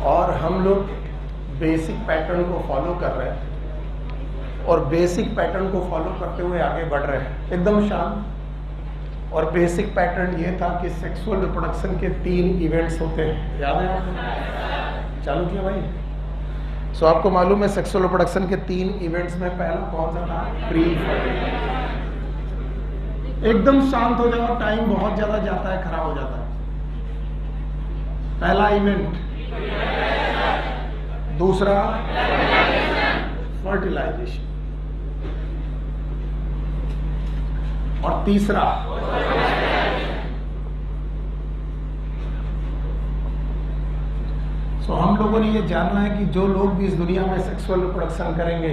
और हम लोग बेसिक पैटर्न को फॉलो कर रहे हैं और बेसिक पैटर्न को फॉलो करते हुए आगे बढ़ रहे हैं एकदम शांत। और बेसिक पैटर्न ये था कि सेक्सुअल रिप्रोडक्शन के 3 इवेंट्स होते हैं, याद है आपको? चालू किया भाई? सो आपको मालूम है सेक्सुअल रिप्रोडक्शन के 3 इवेंट्स में पहला कौन सा था? Pre fertilization. एकदम शांत हो जाओ, टाइम बहुत ज्यादा जाता है, खराब हो जाता है। पहला इवेंट, दूसरा फर्टिलाइजेशन, और तीसरा सो हम लोगों ने ये जानना है कि जो लोग भी इस दुनिया में सेक्सुअल रिप्रोडक्शन करेंगे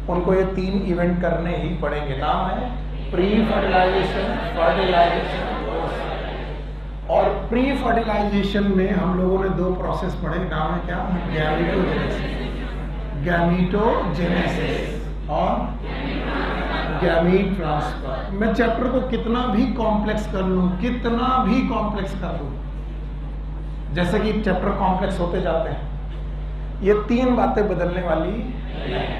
उनको ये 3 इवेंट करने ही पड़ेंगे। नाम है प्री फर्टिलाइजेशन, फर्टिलाइजेशन और प्री फर्टिलाइजेशन में हम लोगों ने 2 प्रोसेस पढ़े। नाम है क्या? गैमीटोजेनेसिस, गैमीटोजेनेसिस और गैमीट ट्रांसफर। मैं चैप्टर को कितना भी कॉम्प्लेक्स कर लूं, कितना भी कॉम्प्लेक्स कर लूं, जैसे कि चैप्टर कॉम्प्लेक्स होते जाते हैं, ये 3 बातें बदलने वाली नहीं।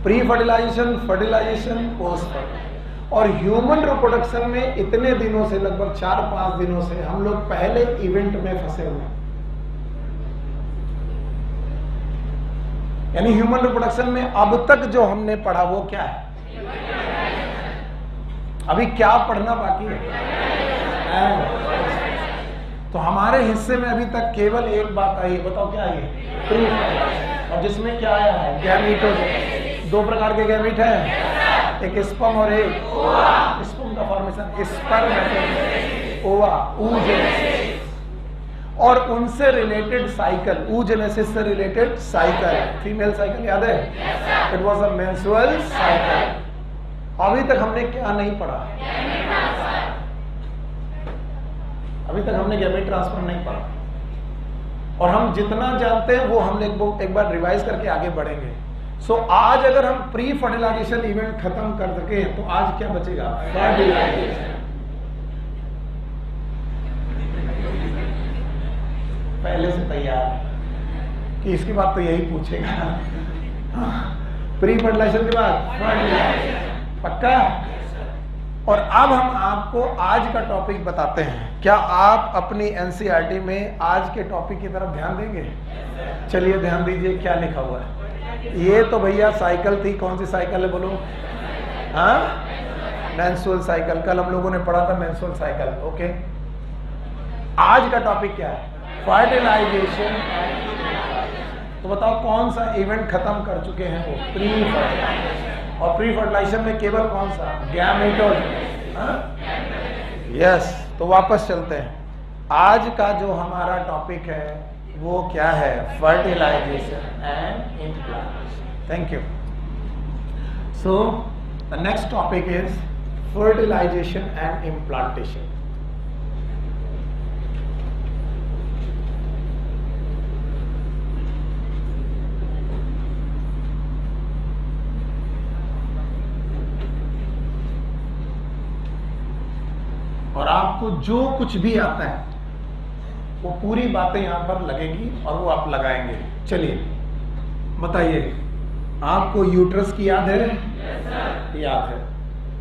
Pre fertilization, fertilization, post fertilization. और ह्यूमन रिप्रोडक्शन में इतने दिनों से, लगभग 4-5 दिनों से हम लोग पहले इवेंट में फंसे हुए हैं। यानी ह्यूमन रिप्रोडक्शन में अब तक जो हमने पढ़ा वो क्या है? अभी क्या पढ़ना बाकी है? तो हमारे हिस्से में अभी तक केवल एक बात आई, बताओ क्या आई? Pre fertilization. और जिसमें क्या आया है? गैमीटोजेनेसिस। 2 प्रकार के गैमीट हैं, एक स्पर्म और एक स्पर्म का फॉर्मेशन, स्पर्मेटोजेनेसिस, ओवा, oogenesis, और उनसे रिलेटेड साइकिल, oogenesis से रिलेटेड साइकिल, फीमेल साइकिल याद है? It was a menstrual cycle. अभी तक हमने क्या नहीं पढ़ा? अभी तक हमने गैमीट ट्रांसफर नहीं पढ़ा। और हम जितना जानते हैं वो हम एक बार रिवाइज करके आगे बढ़ेंगे। सो आज अगर हम प्री फर्टिलाइजेशन इवेंट खत्म कर सके तो आज क्या बचेगा? फर्टिलाइजेशन। पहले से तैयार कि इसके बाद तो यही पूछेगा। प्री फर्टिलाइजेशन के बाद फर्टिलाइजेशन, पक्का? और अब हम आपको आज का टॉपिक बताते हैं। क्या आप अपनी एनसीईआरटी में आज के टॉपिक की तरफ ध्यान देंगे? चलिए ध्यान दीजिए, क्या लिखा हुआ है। ये तो भैया साइकिल थी, कौन सी साइकिल है बोलो? हाँ, मेंस्ट्रुअल साइकिल। कल हम लोगों ने पढ़ा था मेंस्ट्रुअल साइकिल। ओके, आज का टॉपिक क्या है? फर्टिलाइजेशन। तो बताओ कौन सा इवेंट खत्म कर चुके हैं वो? Pre fertilization. और प्री फर्टिलाइजेशन में केवल कौन सा? गैमेटोजेनेसिस। यस, तो वापस चलते हैं। आज का जो हमारा टॉपिक है वो क्या है? Fertilization and implantation. Thank you. So the next topic is fertilization and implantation. और आपको जो कुछ भी आता है वो पूरी बातें यहां पर लगेगी और वो आप लगाएंगे। चलिए बताइए, आपको यूट्रस की याद है? yes, याद है।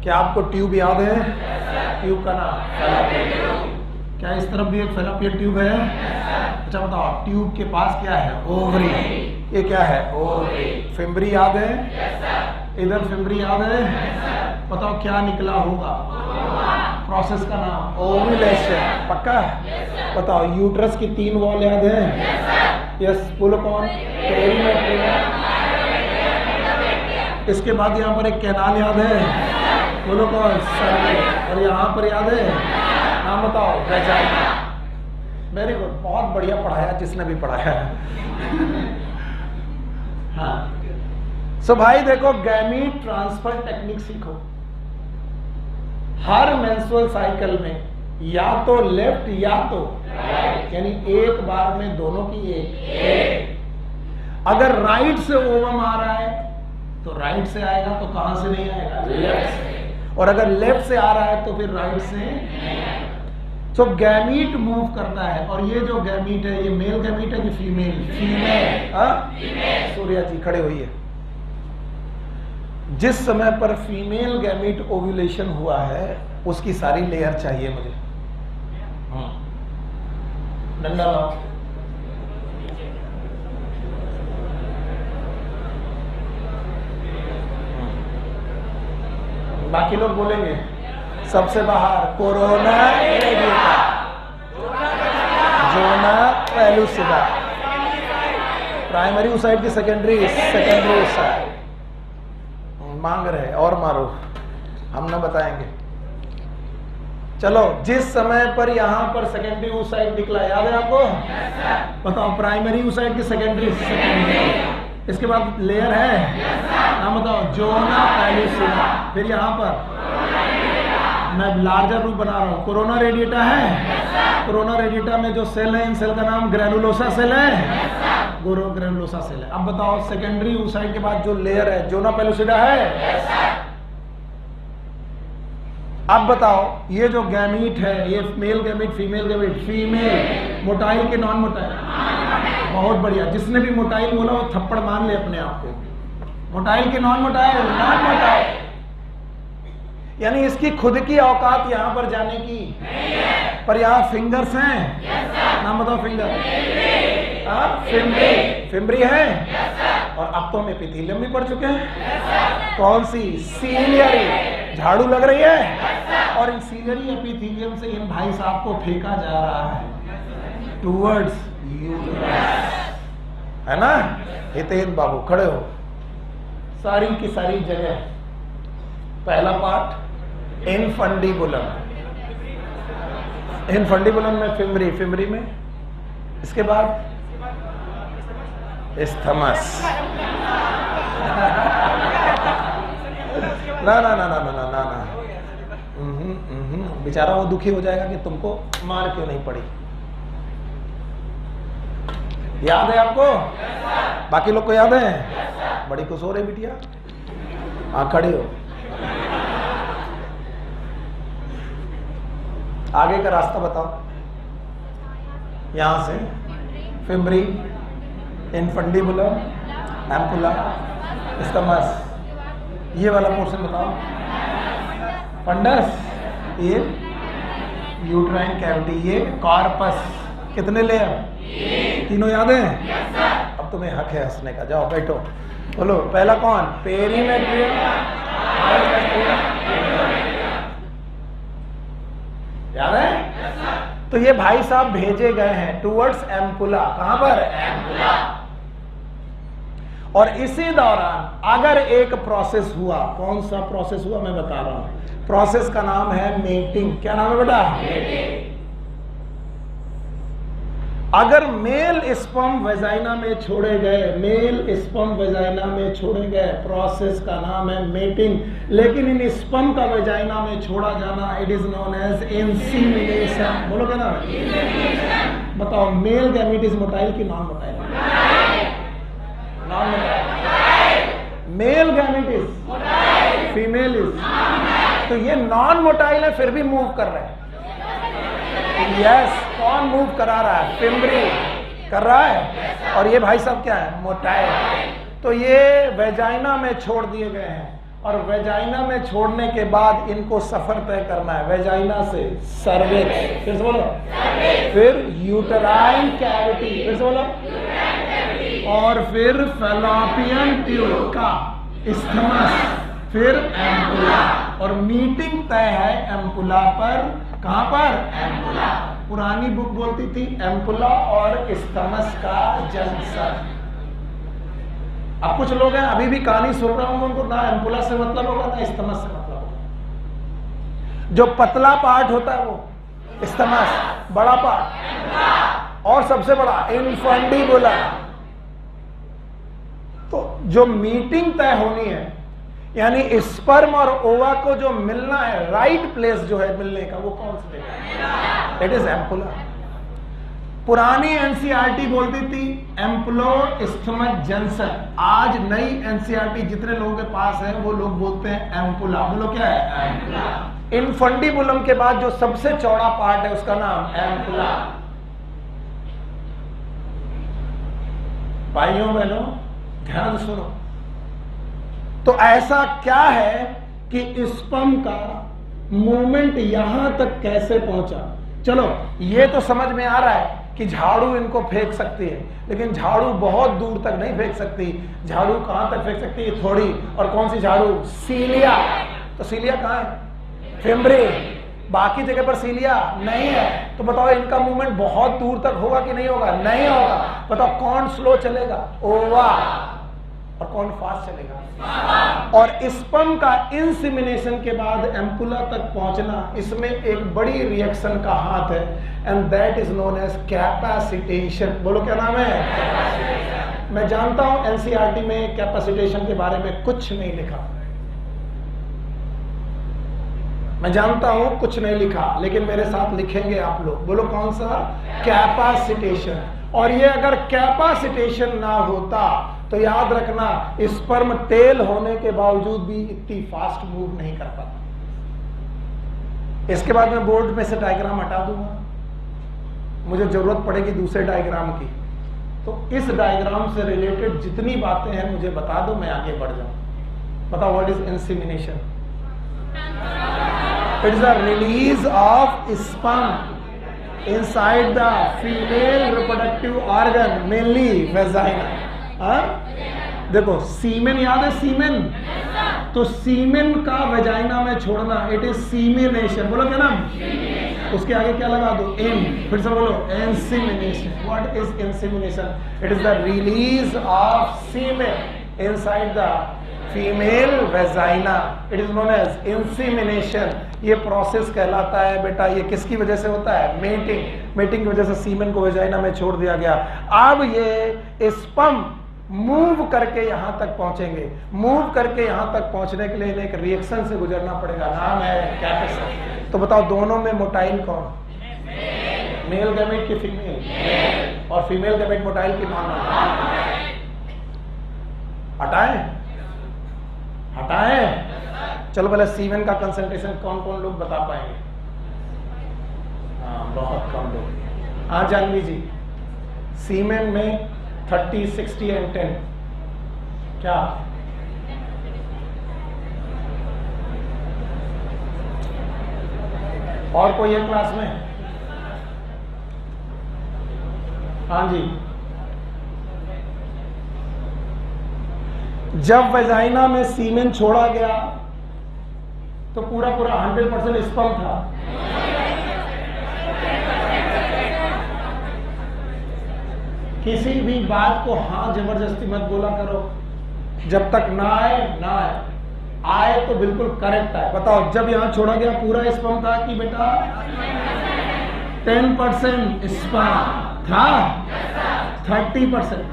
क्या आपको ट्यूब याद है? yes, ट्यूब का नाम फैलोपियन ट्यूब। क्या इस तरफ भी एक फैलोपियन ट्यूब है? yes, अच्छा बताओ, ट्यूब के पास क्या है? ओवरी। ये क्या है? ओवरी। फिम्बरी याद है? yes, इधर फिम्बरी याद है? yes, बताओ क्या निकला होगा? प्रोसेस का नाम ओव्यूलेशन। पक्का? yes, बताओ यूट्रस की 3 वॉल याद है? यस, बोलो कौन? पेरीमेट्रियम। इसके बाद यहाँ पर एक कैनाल याद है? बोलो कौन? सर्विक्स। और यहाँ पर याद है? नाम बताओ। वेजाइना। वेरी गुड, बहुत बढ़िया पढ़ाया जिसने भी पढ़ाया। हाँ, सो भाई देखो, गैमीट ट्रांसफर टेक्निक सीखो। हर मेंस्ट्रुअल साइकिल में या तो लेफ्ट या तो राइट, यानी एक बार में दोनों की एक। अगर राइट से ओवम आ रहा है तो राइट से आएगा, तो कहां से नहीं आएगा? लेफ्ट से। और अगर लेफ्ट से आ रहा है तो फिर राइट से नहीं आएगा। सो गैमीट मूव करता है, और ये जो गैमीट है ये मेल गैमीट है कि फीमेल? फीमेल। सूर्या जी खड़े होइए। जिस समय पर फीमेल गैमीट ओव्यूलेशन हुआ है उसकी सारी लेयर चाहिए मुझे। डंडा लाओ। बाकी लोग बोलेंगे सबसे बाहर corona radiata, zona pellucida, primary oocyte की सेकेंडरी ओसाइट। मांग रहे और मारो, हम ना बताएंगे। चलो, जिस समय पर यहां पर सेकेंडरी ओसाइट निकला, याद है आपको? बताओ, प्राइमरी ओसाइट की सेकेंडरी, इसके बाद लेयर है, नाम बताओ? Zona pellucida. फिर यहां पर मैं लार्जर रूप बना रहा हूं, कोरोना रेडिएटा है। कोरोना रेडिएटा में जो सेल है, इन सेल का नाम ग्रेनुलोसा सेल है, ग्रेनुलोसा सेल है। अब बताओ, सेकेंडरी ओसाइट के बाद जो लेयर है, जोना पेलुसिडा है। अब बताओ, ये जो गैमीट है, ये male gamete, female gamete? Female. Motile के नॉन मोटाइल? बहुत बढ़िया। जिसने भी मोटाइल बोला वो थप्पड़ मान ले अपने आप को। मोटाइल के नॉन मोटाइल? Non motile. यानी इसकी खुद की औकात यहां पर जाने की नहीं है। पर यहां फिंगर्स हैं। नाम बताओ? फिंगर, फिम्बरी है। और अब तो हम एपिथेलियम भी पढ़ चुके हैं। कौन सी? सीलियरी। झाड़ू लग रही है। और इन सीलियरी एपिथेलियम से इन भाई साहब को फेंका जा रहा है टूवर्ड्स यूट्रस, है ना? हितेन बाबू खड़े हो। सारी की सारी जगह, पहला पार्ट इनफंडिबुलम, इनफंडिबुलम में फिम्बरी, फिम्बरी में इसके बाद इस्थमस। ना ना ना ना ना ना ना, बेचारा वो दुखी हो जाएगा कि तुमको मार क्यों नहीं पड़ी। याद है आपको? बाकी लोग को याद है? बड़ी खुश हो रही बिटिया। हाँ, खड़ी हो। आगे का रास्ता बताओ। यहां से फिम्बरी, इनफंडिबुलम, एम्पुला, इस्थमस, ये वाला पोर्शन बताओ। फंडस, ये यूट्राइन कैविटी, ये कॉर्पस। कितने लेयर? तीनों याद हैं? अब तुम्हें हक है हंसने का। जाओ बैठो, बोलो। पहला कौन? पेरीमेट्रियम। याद है? तो ये भाई साहब भेजे गए हैं टूवर्ड्स एम्पुला। कहां पर? एम्पुला। और इसी दौरान अगर एक प्रोसेस हुआ, कौन सा प्रोसेस हुआ मैं बता रहा हूं। प्रोसेस का नाम है मेटिंग। क्या नाम है बेटा? मेटिंग। अगर मेल स्पर्म वेजाइना में छोड़े गए, मेल स्पर्म वेजाइना में छोड़े गए, प्रोसेस का नाम है मेटिंग। लेकिन इन स्पर्म का वेजाइना में छोड़ा जाना, इट इज नोन एज इंसीमिनेशन। बोलो क्या नाम है? बताओ, मेल गैमीट इज मोटाइल की non motile? Non motile. Male gamete is, female is. तो ये नॉन मोटाइल है, फिर भी मूव कर रहे हैं। यस, कौन मूव करा रहा है? फिम्बरी कर रहा है। और ये भाई साहब क्या है? मोटाइल। तो ये वेजाइना में छोड़ दिए गए हैं, और वेजाइना में छोड़ने के बाद इनको सफर तय करना है। वेजाइना से सर्विक्स, फिर से बोलो, फिर यूटेराइन कैविटी, फिर से बोलो, और फिर फैलोपियन ट्यूब का इस्थमस, फिर एम्पुला। और मीटिंग तय है एम्पुला पर। कहां पर? एम्पुला। पुरानी बुक बोलती थी एम्पुला और इस्थमस का जंक्शन। अब कुछ लोग हैं अभी भी कहानी सुन रहा हूं, उनको ना एम्पुला से मतलब होगा ना इस्थमस से मतलब होगा। जो पतला पार्ट होता है वो इस्थमस, बड़ा पार्ट और सबसे बड़ा इनफंडिबुलम। तो जो मीटिंग तय होनी है, यानी स्पर्म और ओवा को जो मिलना है, राइट प्लेस जो है मिलने का, वो कौन सी जगह? It is ampulla. पुरानी एनसीईआरटी बोलती थी एम्पुलो इस्थमस जंक्शन। आज नई एनसीईआरटी जितने लोगों के पास है वो लोग बोलते हैं एम्पुला। बोलो क्या है? एम्पुला। इनफंडिबुलम के बाद जो सबसे चौड़ा पार्ट है उसका नाम एम्पुला। भाइयों बहनों ध्यान सुनो। तो ऐसा क्या है कि स्पर्म का मूवमेंट यहां तक कैसे पहुंचा? चलो ये तो समझ में आ रहा है कि झाड़ू इनको फेंक सकती है, लेकिन झाड़ू बहुत दूर तक नहीं फेंक सकती। झाड़ू कहां तक फेंक सकती है? थोड़ी। और कौन सी झाड़ू? सीलिया। तो सीलिया कहां है? फेम्ब्रे। बाकी जगह पर सीलिया नहीं है। तो बताओ इनका मूवमेंट बहुत दूर तक होगा कि नहीं होगा? नहीं होगा। बताओ कौन स्लो चलेगा? ओवा। और कौन फास्ट चलेगा? और स्पर्म का इंसेमिनेशन के बाद एम्पुला तक पहुंचना, इसमें एक बड़ी रिएक्शन का हाथ है, and that is known as capacitation. बोलो क्या नाम है? मैं जानता हूं एनसीईआरटी में कैपेसिटेशन के बारे में कुछ नहीं लिखा, मैं जानता हूं कुछ नहीं लिखा, लेकिन मेरे साथ लिखेंगे आप लोग। बोलो कौन सा? कैपेसिटेशन। और ये अगर कैपेसिटेशन ना होता तो याद रखना स्पर्म टेल होने के बावजूद भी इतनी फास्ट मूव नहीं कर पाता। इसके बाद मैं बोर्ड में से डायग्राम हटा दूंगा, मुझे जरूरत पड़ेगी दूसरे डायग्राम की। तो इस डायग्राम से रिलेटेड जितनी बातें हैं मुझे बता दो, मैं आगे बढ़ जाऊं। बताओ what is insemination? It is a release of sperm inside the female reproductive organ, mainly vagina. देखो सीमेन याद है? सीमेन। तो सीमेन का वेजाइना में छोड़ना, इट इज सीमिनेशन। बोलो क्या नाम? उसके आगे क्या लगा दो? इन। फिर से बोलो insemination. What is insemination? It is the release of semen inside the female vagina. It is known as insemination. ये प्रोसेस कहलाता है बेटा, ये किसकी वजह से होता है? मेटिंग। मेटिंग की वजह से सीमेन को वेजाइना में छोड़ दिया गया। अब ये स्पर्म मूव करके यहां तक पहुंचेंगे। मूव करके यहां तक पहुंचने के लिए इन्हें एक रिएक्शन से गुजरना पड़ेगा, नाम है कैपेसिटेशन। तो बताओ दोनों में मोटाइल कौन? मेल गैमेट की फीमेल? और फीमेल गैमेट मोटाइल की नॉन? हटाएं? हटाएं? चलो पहले सीमेन का कंसंट्रेशन कौन कौन लोग बता पाएंगे? हाँ बहुत कम लोग। हाँ जानवी जी, सीमेन में 30, 60 एंड 10 क्या? और कोई है क्लास में? हाँ जी। जब वेजाइना में सीमेन छोड़ा गया तो पूरा 100% स्पर्म था। किसी भी बात को हाँ जबरदस्ती मत बोला करो, जब तक ना आए ना आए। आए तो बिल्कुल करेक्ट है। बताओ जब यहां छोड़ा गया पूरा स्पर्म था कि बेटा 10% स्पर्म था? 30%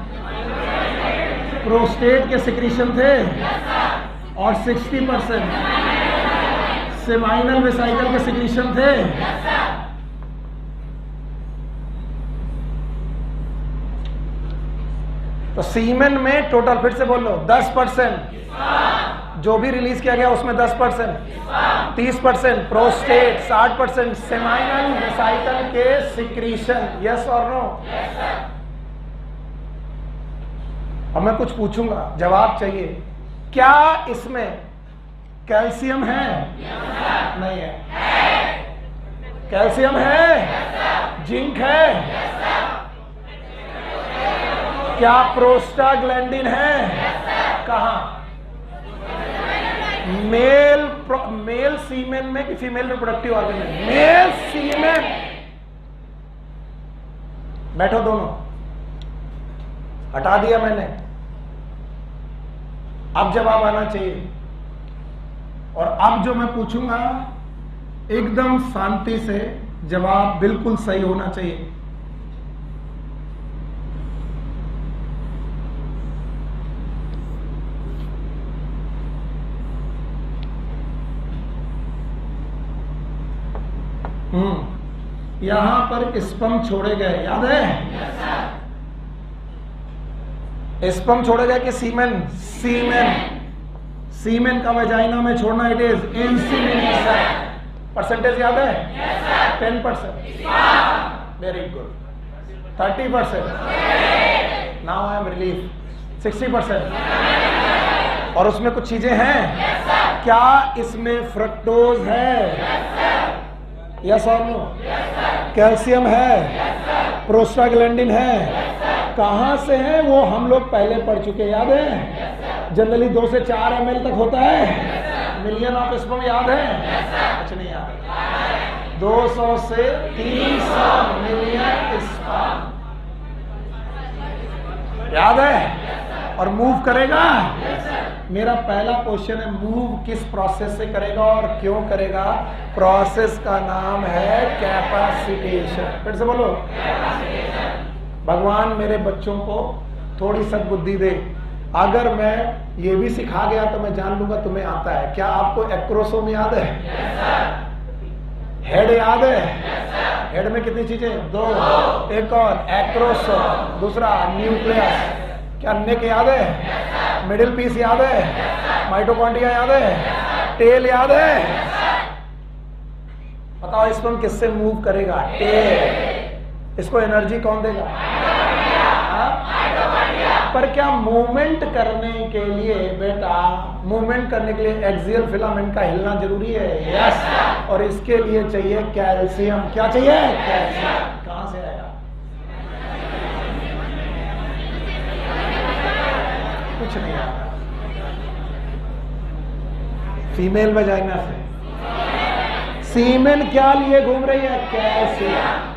प्रोस्टेट के सिक्रीशन थे और 60% सेमाइनल वेसाइकल के सिक्रीशन थे। तो सीमेन में टोटल, फिर से बोल लो, 10% जो भी रिलीज किया गया उसमें 10%, 30% प्रोस्टेट, 60% सेमाइनल वेसाइकल के सिक्रीशन। यस और नो? अब मैं कुछ पूछूंगा, जवाब चाहिए। क्या इसमें कैल्शियम है? नहीं है। कैल्शियम है? जिंक है? क्या प्रोस्टाग्लैंडिन है? कहां? मेल सीमेन में कि फीमेल रिप्रोडक्टिव ऑर्गन में? मेल सीमेन। बैठो दोनों, हटा दिया मैंने। अब जवाब आना चाहिए। और अब जो मैं पूछूंगा एकदम शांति से जवाब बिल्कुल सही होना चाहिए। यहां पर स्पर्म छोड़े गए, याद है? स्पर्म छोड़े गए कि सीमेन? सीमेन। सीमेन का वेजाइना में छोड़ना, इट इज इंसेमिनेशन। परसेंटेज याद है? 10%, very good. 30%, now I am relief. 60%, और उसमें कुछ चीजें हैं। क्या इसमें फ्रक्टोज है? यस और नो? कैल्शियम है, प्रोस्टाग्लैंडिन है। कहां से है वो हम लोग पहले पढ़ चुके, याद है? जनरली 2 से 4 ml तक होता है। मिलियन ऑफ स्पर्म याद है? कुछ नहीं याद है। 200 से 300 मिलियन स्पर्म याद है? और मूव करेगा। मेरा पहला क्वेश्चन है, मूव किस प्रोसेस से करेगा और क्यों करेगा? प्रोसेस का नाम है कैपेसिटेशन। फिर से बोलो। भगवान मेरे बच्चों को थोड़ी सद्बुद्धि दे। अगर मैं ये भी सिखा गया तो मैं जान लूंगा तुम्हें आता है। क्या आपको एक्रोसोम याद है? हेड याद है? हेड में कितनी चीजें? 2। एक और एक्रोसोम, दूसरा न्यूक्लियस। क्या नेक याद है? मिडिल पीस याद है? माइटोकॉन्ड्रिया याद है? टेल याद है? बताओ इसको किससे मूव करेगा? टेल। इसको एनर्जी कौन देगा? पर क्या मूवमेंट करने के लिए बेटा, मूवमेंट करने के लिए एक्सियल फिलामेंट का हिलना जरूरी है? यस। और इसके लिए चाहिए कैल्शियम। क्या चाहिए? कैल्शियम। कहां से आएगा? कुछ नहीं आता। फीमेल वजाइना से। सीमेन क्या लिए घूम रही है? कैल्शियम।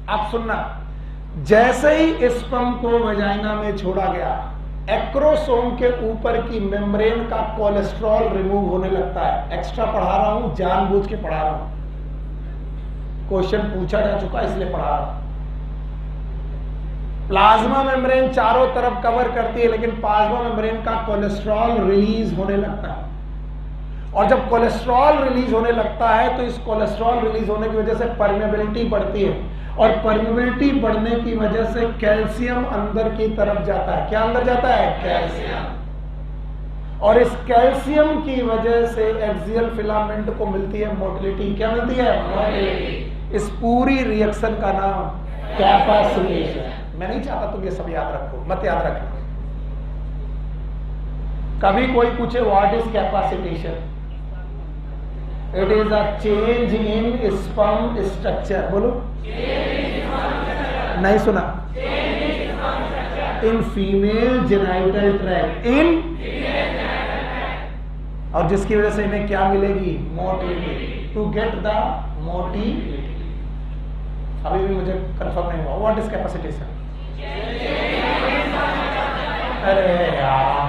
आप सुनना, जैसे ही स्पर्म को वजाइना में छोड़ा गया, एक्रोसोम के ऊपर की मेम्ब्रेन का कोलेस्ट्रॉल रिमूव होने लगता है। एक्स्ट्रा पढ़ा रहा हूं, जानबूझ के पढ़ा रहा हूं, क्वेश्चन पूछा जा चुका इसलिए पढ़ा रहा हूं। प्लाज्मा मेम्ब्रेन चारों तरफ कवर करती है, लेकिन प्लाज्मा मेम्ब्रेन का कोलेस्ट्रॉल रिलीज होने लगता है। और जब कोलेस्ट्रॉल रिलीज होने लगता है तो इस कोलेस्ट्रॉल रिलीज होने की वजह से परमेबिलिटी बढ़ती है, और परमेबिलिटी बढ़ने की वजह से कैल्शियम अंदर की तरफ जाता है। क्या अंदर जाता है? कैल्शियम। और इस कैल्शियम की वजह से एक्सियल फिलामेंट को मिलती है मोटिलिटी। क्या मिलती है? मोटिलिटी। इस पूरी रिएक्शन का नाम कैपेसिटेशन। मैं नहीं चाहता तुम ये सब याद रखो, मत याद रखना। कभी कोई पूछे what is capacitation, it is a change in sperm structure. बोलो। नहीं सुना? In female genital tract. और जिसकी वजह से इन्हें क्या मिलेगी? Motility. To get the motility. अभी भी मुझे कंफर्म नहीं हुआ व्हाट इज कैपेसिटेशन। अरे यार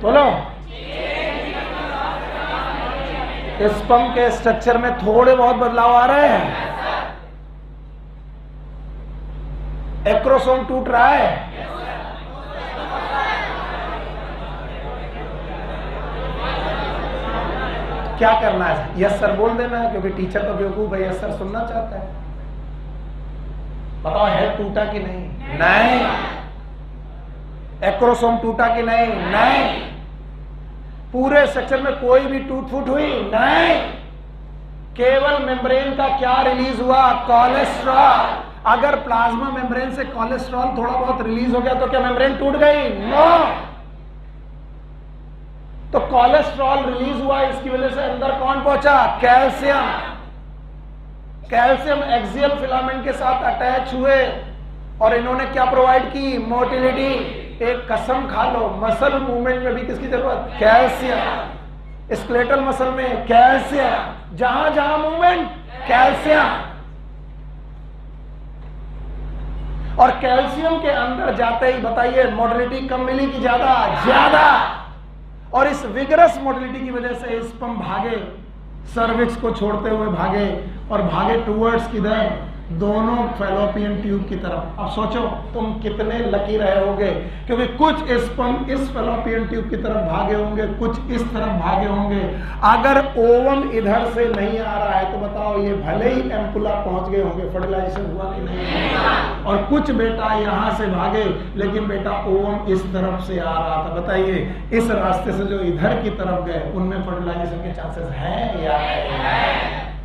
बोलो। स्पर्म के स्ट्रक्चर में थोड़े बहुत बदलाव आ रहे हैं। एक्रोसोम टूट रहा है। क्या करना है? यस सर बोल देना है, क्योंकि टीचर तो बेवकूफ है, यस सर सुनना चाहता है। बताओ हेड टूटा कि नहीं? नहीं। एक्रोसोम टूटा कि नहीं? नहीं। पूरे स्ट्रक्चर में कोई भी टूट फूट हुई? नहीं। केवल मेम्ब्रेन का क्या रिलीज हुआ? कोलेस्ट्रॉल। अगर प्लाज्मा मेम्ब्रेन से कोलेस्ट्रॉल थोड़ा बहुत रिलीज हो गया तो क्या मेम्ब्रेन टूट गई? नो। तो कोलेस्ट्रॉल रिलीज हुआ, इसकी वजह से अंदर कौन पहुंचा? कैल्शियम। कैल्शियम एक्सियल फिलामेंट के साथ अटैच हुए और इन्होंने क्या प्रोवाइड की? मोटिलिटी। एक कसम खा लो, मसल मूवमेंट में भी किसकी जरूरत? कैल्शियम। स्केलेटल मसल में कैल्शियम, जहां जहां मूवमेंट कैल्शियम। और कैल्शियम के अंदर जाते ही बताइए मोटिलिटी कम मिली कि ज्यादा? ज्यादा। और इस विगरस मोटिलिटी की वजह से स्पर्म भागे, सर्विक्स को छोड़ते हुए भागे, और भागे टूवर्ड्स किधर? दोनों फैलोपियन ट्यूब की तरफ। अब सोचो तुम कितने लकी रहे होगे, क्योंकि कुछ स्पर्म इस फैलोपियन ट्यूब की तरफ भागे होंगे, कुछ इस तरफ भागे होंगे। अगर ओवम इधर से नहीं आ रहा है तो बताओ ये भले ही एम्पुला पहुंच गए होंगे, फर्टिलाइजेशन हुआ कि नहीं? और कुछ बेटा यहां से भागे, लेकिन बेटा ओवम इस तरफ से आ रहा था। बताइए इस रास्ते से जो इधर की तरफ गए उनमें फर्टिलाइजेशन के चांसेस हैं या नहीं?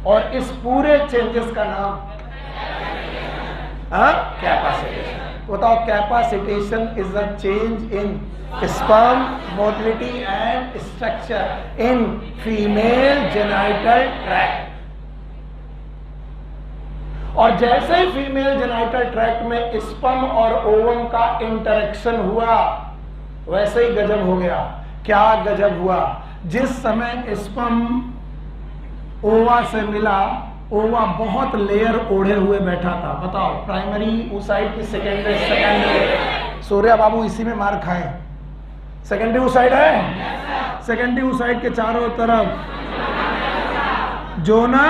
और इस पूरे चेंजेस का नाम कैपेसिटेशन। बताओ, capacitation is a change in sperm motility and structure in female genital tract. और जैसे ही फीमेल जेनिटल ट्रैक्ट में स्पर्म और ओवम का इंटरेक्शन हुआ, वैसे ही गजब हो गया। क्या गजब हुआ? जिस समय स्पर्म ओवा से मिला, ओवा बहुत लेयर ओढ़े हुए बैठा था। बताओ, प्राइमरी oocyte की सेकेंडरी। सूर्या बाबू इसी में मार खाए। सेकेंडरी oocyte है। सेकेंडरी oocyte के चारों तरफ जोना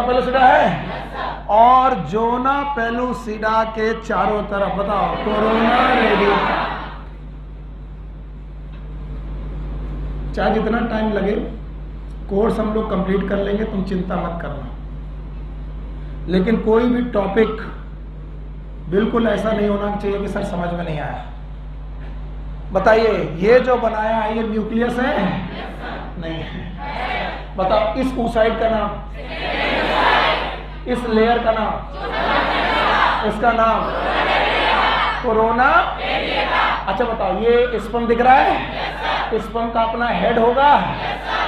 पेलुसिडा है, और जोना पेलुसिडा के चारों तरफ बताओ कोरोना रेडियस। चाहे जितना टाइम लगे, कोर्स हम लोग कंप्लीट कर लेंगे, तुम चिंता मत करना। लेकिन कोई भी टॉपिक बिल्कुल ऐसा नहीं होना चाहिए कि सर समझ में नहीं आया। बताइए, ये जो बनाया है ये न्यूक्लियस है? नहीं है। बताओ, इस oocyte का नाम, इस लेयर का नाम, इसका नाम कोरोना। अच्छा बताओ, ये स्पर्म दिख रहा है? स्पर्म का अपना हेड होगा,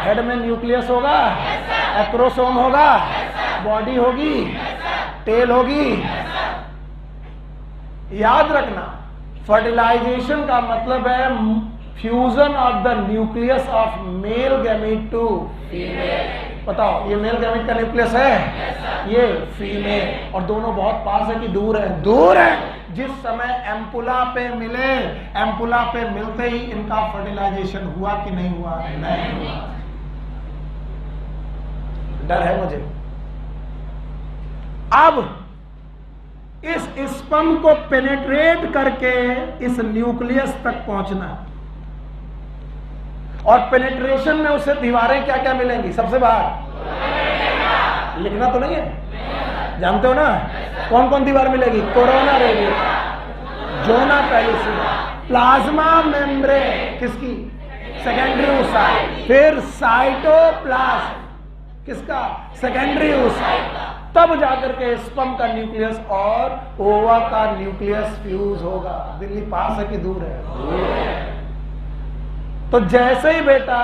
हेड में न्यूक्लियस होगा, एक्रोसोम होगा, बॉडी होगी, टेल होगी। याद रखना, फर्टिलाइजेशन का मतलब है fusion of the nucleus of male gamete to female. बताओ, ये मेल गैमीट का न्यूक्लियस है, ये फीमेल, और दोनों बहुत पास है कि दूर है? दूर है। जिस समय एम्पुला पे मिले, एम्पुला पे मिलते ही इनका फर्टिलाइजेशन हुआ कि नहीं हुआ? नहीं हुआ। डर है मुझे। अब इस स्पर्म को पेनेट्रेट करके इस न्यूक्लियस तक पहुंचना, और पेनेट्रेशन में उसे दीवारें क्या क्या मिलेंगी? सबसे बाहर लिखना तो नहीं है, जानते हो ना कौन कौन दीवार मिलेगी? Corona radius, zona pellucida, plasma membrane किसकी? सेकेंडरी oocyte, फिर साइटोप्लाज्म किसका? Secondary oocyte। तब जाकर के स्पर्म का न्यूक्लियस और ओवा का न्यूक्लियस फ्यूज होगा। दिल्ली पास है कि दूर है? तो जैसे ही बेटा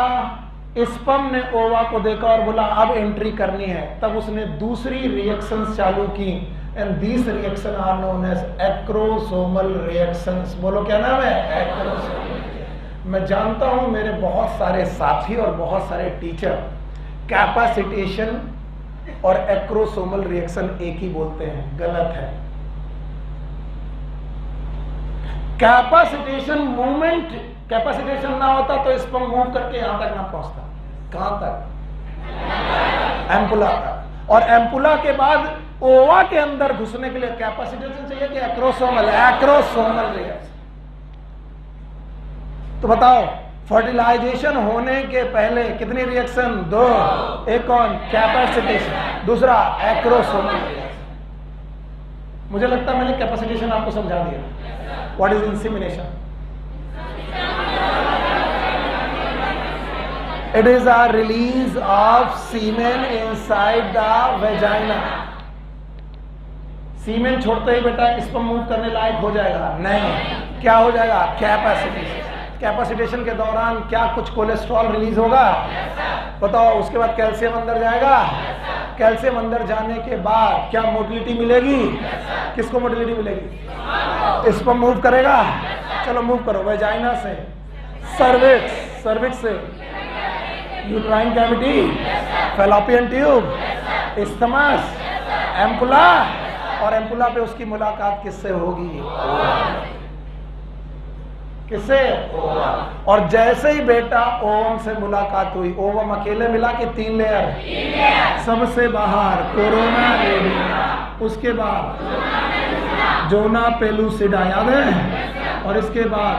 स्पर्म ने ओवा को देखा और बोला अब एंट्री करनी है, तब उसने दूसरी रिएक्शंस चालू की, and these reaction are known as acrosomal reactions. बोलो क्या नाम है? एक्रोसोमल। मैं जानता हूं मेरे बहुत सारे साथी और बहुत सारे टीचर कैपेसिटेशन और एक्रोसोमल रिएक्शन एक ही बोलते हैं, गलत है। कैपेसिटेशन मूवमेंट, कैपेसिटेशन ना होता तो स्पर्म मूव करके यहां तक ना पहुंचता। कहां तक? एम्पुला तक। और एम्पुला के बाद ओवा के अंदर घुसने के लिए कैपेसिटेशन चाहिए कि एक्रोसोमल? Acrosomal reaction. तो बताओ, फर्टिलाइजेशन होने के पहले कितनी रिएक्शन? दो। एक कौन? कैपेसिटेशन, दूसरा एक्रोसोमल रिएक्शन। मुझे लगता है मैंने कैपेसिटेशन आपको समझा दिया। What is insemination? It is a release of semen inside the vagina. सीमेन छोड़ते ही बेटा स्पर्म मूव करने लायक हो जाएगा? नहीं। क्या हो जाएगा? कैपेसिटेशन। कैपेसिटेशन के दौरान क्या कुछ कोलेस्ट्रॉल रिलीज होगा? बताओ। उसके बाद कैल्शियम अंदर जाएगा। कैल्शियम अंदर जाने के बाद क्या मोटिलिटी मिलेगी? किसको मोटिलिटी मिलेगी? स्पर्म मूव करेगा। चलो मूव करो, वेजाइना से सर्विक्स, सर्विक्स से uterine cavity, fallopian tube, isthmus, ampulla, और एम्पुला पे उसकी मुलाकात किससे होगी? किससे? और जैसे ही बेटा ओवम से मुलाकात हुई, ओवम अकेले मिला कि 3 लेयर? सबसे बाहर कोरोना रेडियस, उसके बाद जोना पेलुसिडा, याद है? और इसके बाद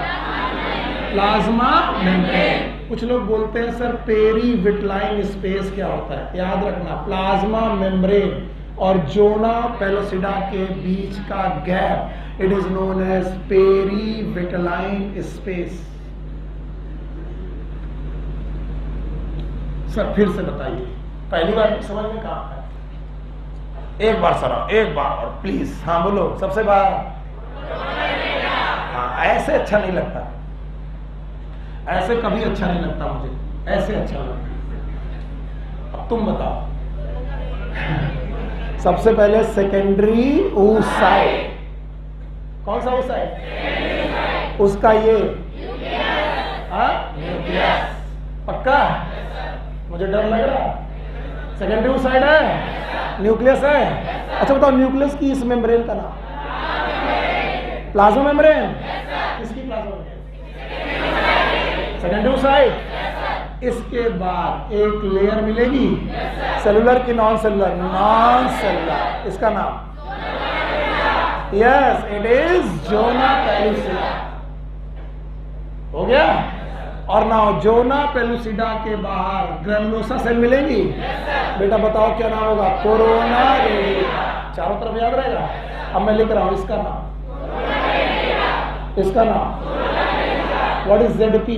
प्लाज्मा मेम्ब्रेन। कुछ लोग बोलते हैं सर पेरीविटलाइन स्पेस क्या होता है? याद रखना, प्लाज्मा मेम्ब्रेन और जोना पेलुसिडा के बीच का gap, it is known as perivitelline space. Sir फिर से बताइए, पहली बार तो समझ में कहाँ है? एक बार सर, एक बार और प्लीज। हाँ बोलो, सबसे बाहर। हाँ, ऐसे अच्छा नहीं लगता, ऐसे कभी अच्छा नहीं लगता मुझे, ऐसे अच्छा लगता। अब तुम बताओ। सबसे पहले सेकेंडरी oocyte, कौन सा oocyte? उसका ये न्यूक्लियस। पक्का? मुझे डर लग रहा। सेकेंडरी oocyte है, न्यूक्लियस है। अच्छा बताओ, न्यूक्लियस की इस मेम्ब्रेन का नाम? Plasma membrane. किसकी प्लाज्मा मेम्ब्रेन? Secondary oocyte। इसके बाद एक लेयर मिलेगी, सेलुलर की नॉन सेलुलर? Non cellular. इसका नाम? Yes, it is zona pellucida. हो गया? और नाउ जोना पेलुसिडा के बाहर ग्रैनुलोसा सेल मिलेंगी। बेटा बताओ क्या नाम होगा? Corona radiata. चारों तरफ याद रहेगा। अब मैं लिख रहा हूं इसका नाम, इसका नाम व्हाट इज ZP?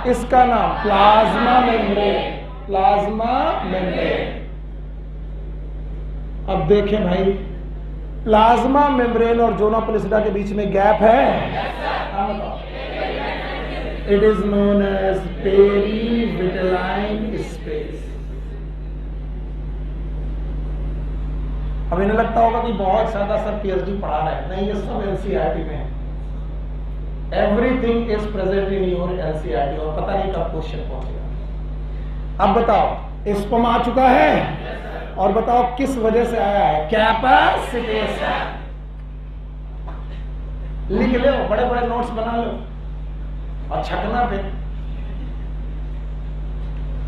इसका नाम प्लाज्मा मेम्ब्रेन, प्लाज्मा मेम्ब्रेन। अब देखें भाई, प्लाज्मा मेम्ब्रेन और जोना पेलुसिडा के बीच में गैप है। It is known as perivitelline space. अब इन्हें लगता होगा कि बहुत ज्यादा सर PhD पढ़ा रहे हैं। नहीं, ये सब NCERT में है। Everything is present in your NCERT और पता नहीं कब क्वेश्चन पहुंचेगा। अब बताओ, स्पर्म आ चुका है और बताओ किस वजह से आया है? कैपेसिटेशन। लिख लो, बड़े बड़े नोट्स बना लो और छकना पे।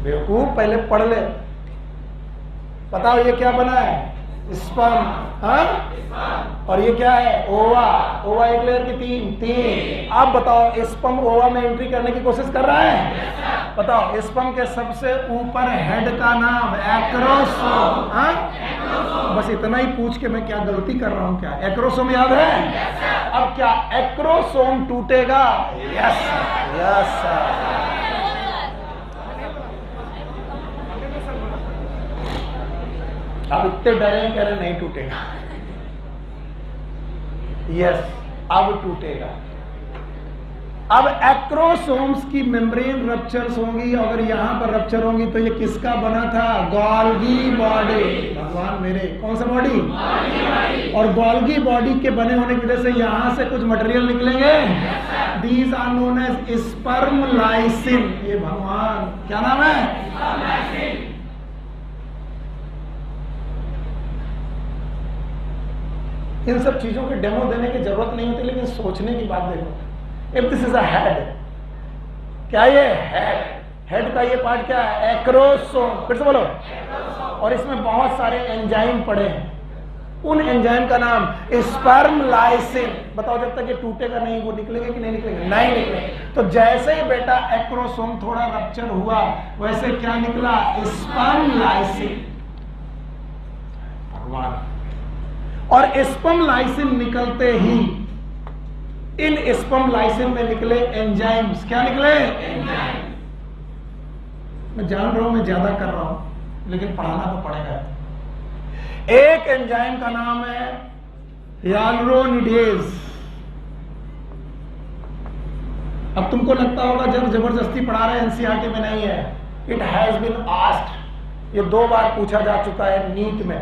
बेवकूफ, पहले पढ़ ले। बताओ ये क्या बना है? स्पर्म। हाँ? और ये क्या है? ओवा। ओवा एक लेयर की तीन। अब बताओ, स्पर्म ओवा में एंट्री करने की कोशिश कर रहा है? बताओ, स्पर्म के सबसे ऊपर हेड का नाम? एक्रोसोम। हाँ? बस इतना ही पूछ के मैं क्या गलती कर रहा हूं? क्या एक्रोसोम याद है? अब क्या एक्रोसोम टूटेगा? Yes yes sir. अब इतने डरे कह रहे नहीं टूटेगा। यस, अब टूटेगा। अब एक्रोसोम्स की मेम्ब्रेन रप्चर्स होंगी। अगर यहां पर रप्चर होंगी तो ये किसका बना था? Golgi body. भगवान मेरे, कौन सा बॉडी? और गोल्गी बॉडी के बने होने की वजह से यहां से कुछ मटेरियल निकलेंगे। These are known as sperm lysin. ये भगवान क्या नाम है? इन सब चीजों के डेमो देने की जरूरत नहीं होती, लेकिन सोचने की बात देखो। If this is a head, क्या ये हेड? हेड का ये पार्ट क्या है? एक्रोसोम। फिर से बोलो। और इसमें बहुत सारे एंजाइम पड़े हैं। उन एंजाइम का नाम स्पर्म लाइसिन। बताओ, जब तक ये टूटेगा नहीं, वो निकलेंगे कि नहीं निकलेंगे? नहीं निकलेंगे। तो जैसे ही बेटा एक्रोसोम थोड़ा रप्चर हुआ, वैसे क्या निकला? Sperm lysine. भगवान। और स्पर्म लाइसिन निकलते ही इन स्पर्म लाइसिन में निकले एंजाइम्स। क्या निकले? एंजाइम। मैं जान रहा हूं मैं ज्यादा कर रहा हूं, लेकिन पढ़ाना तो पड़ेगा। एक एंजाइम का नाम है हियालुरोनिडेज। अब तुमको लगता होगा जब जबरदस्ती पढ़ा रहे हैं, NCERT में नहीं है। इट हैज बीन आस्क्ड, ये 2 बार पूछा जा चुका है नीट में।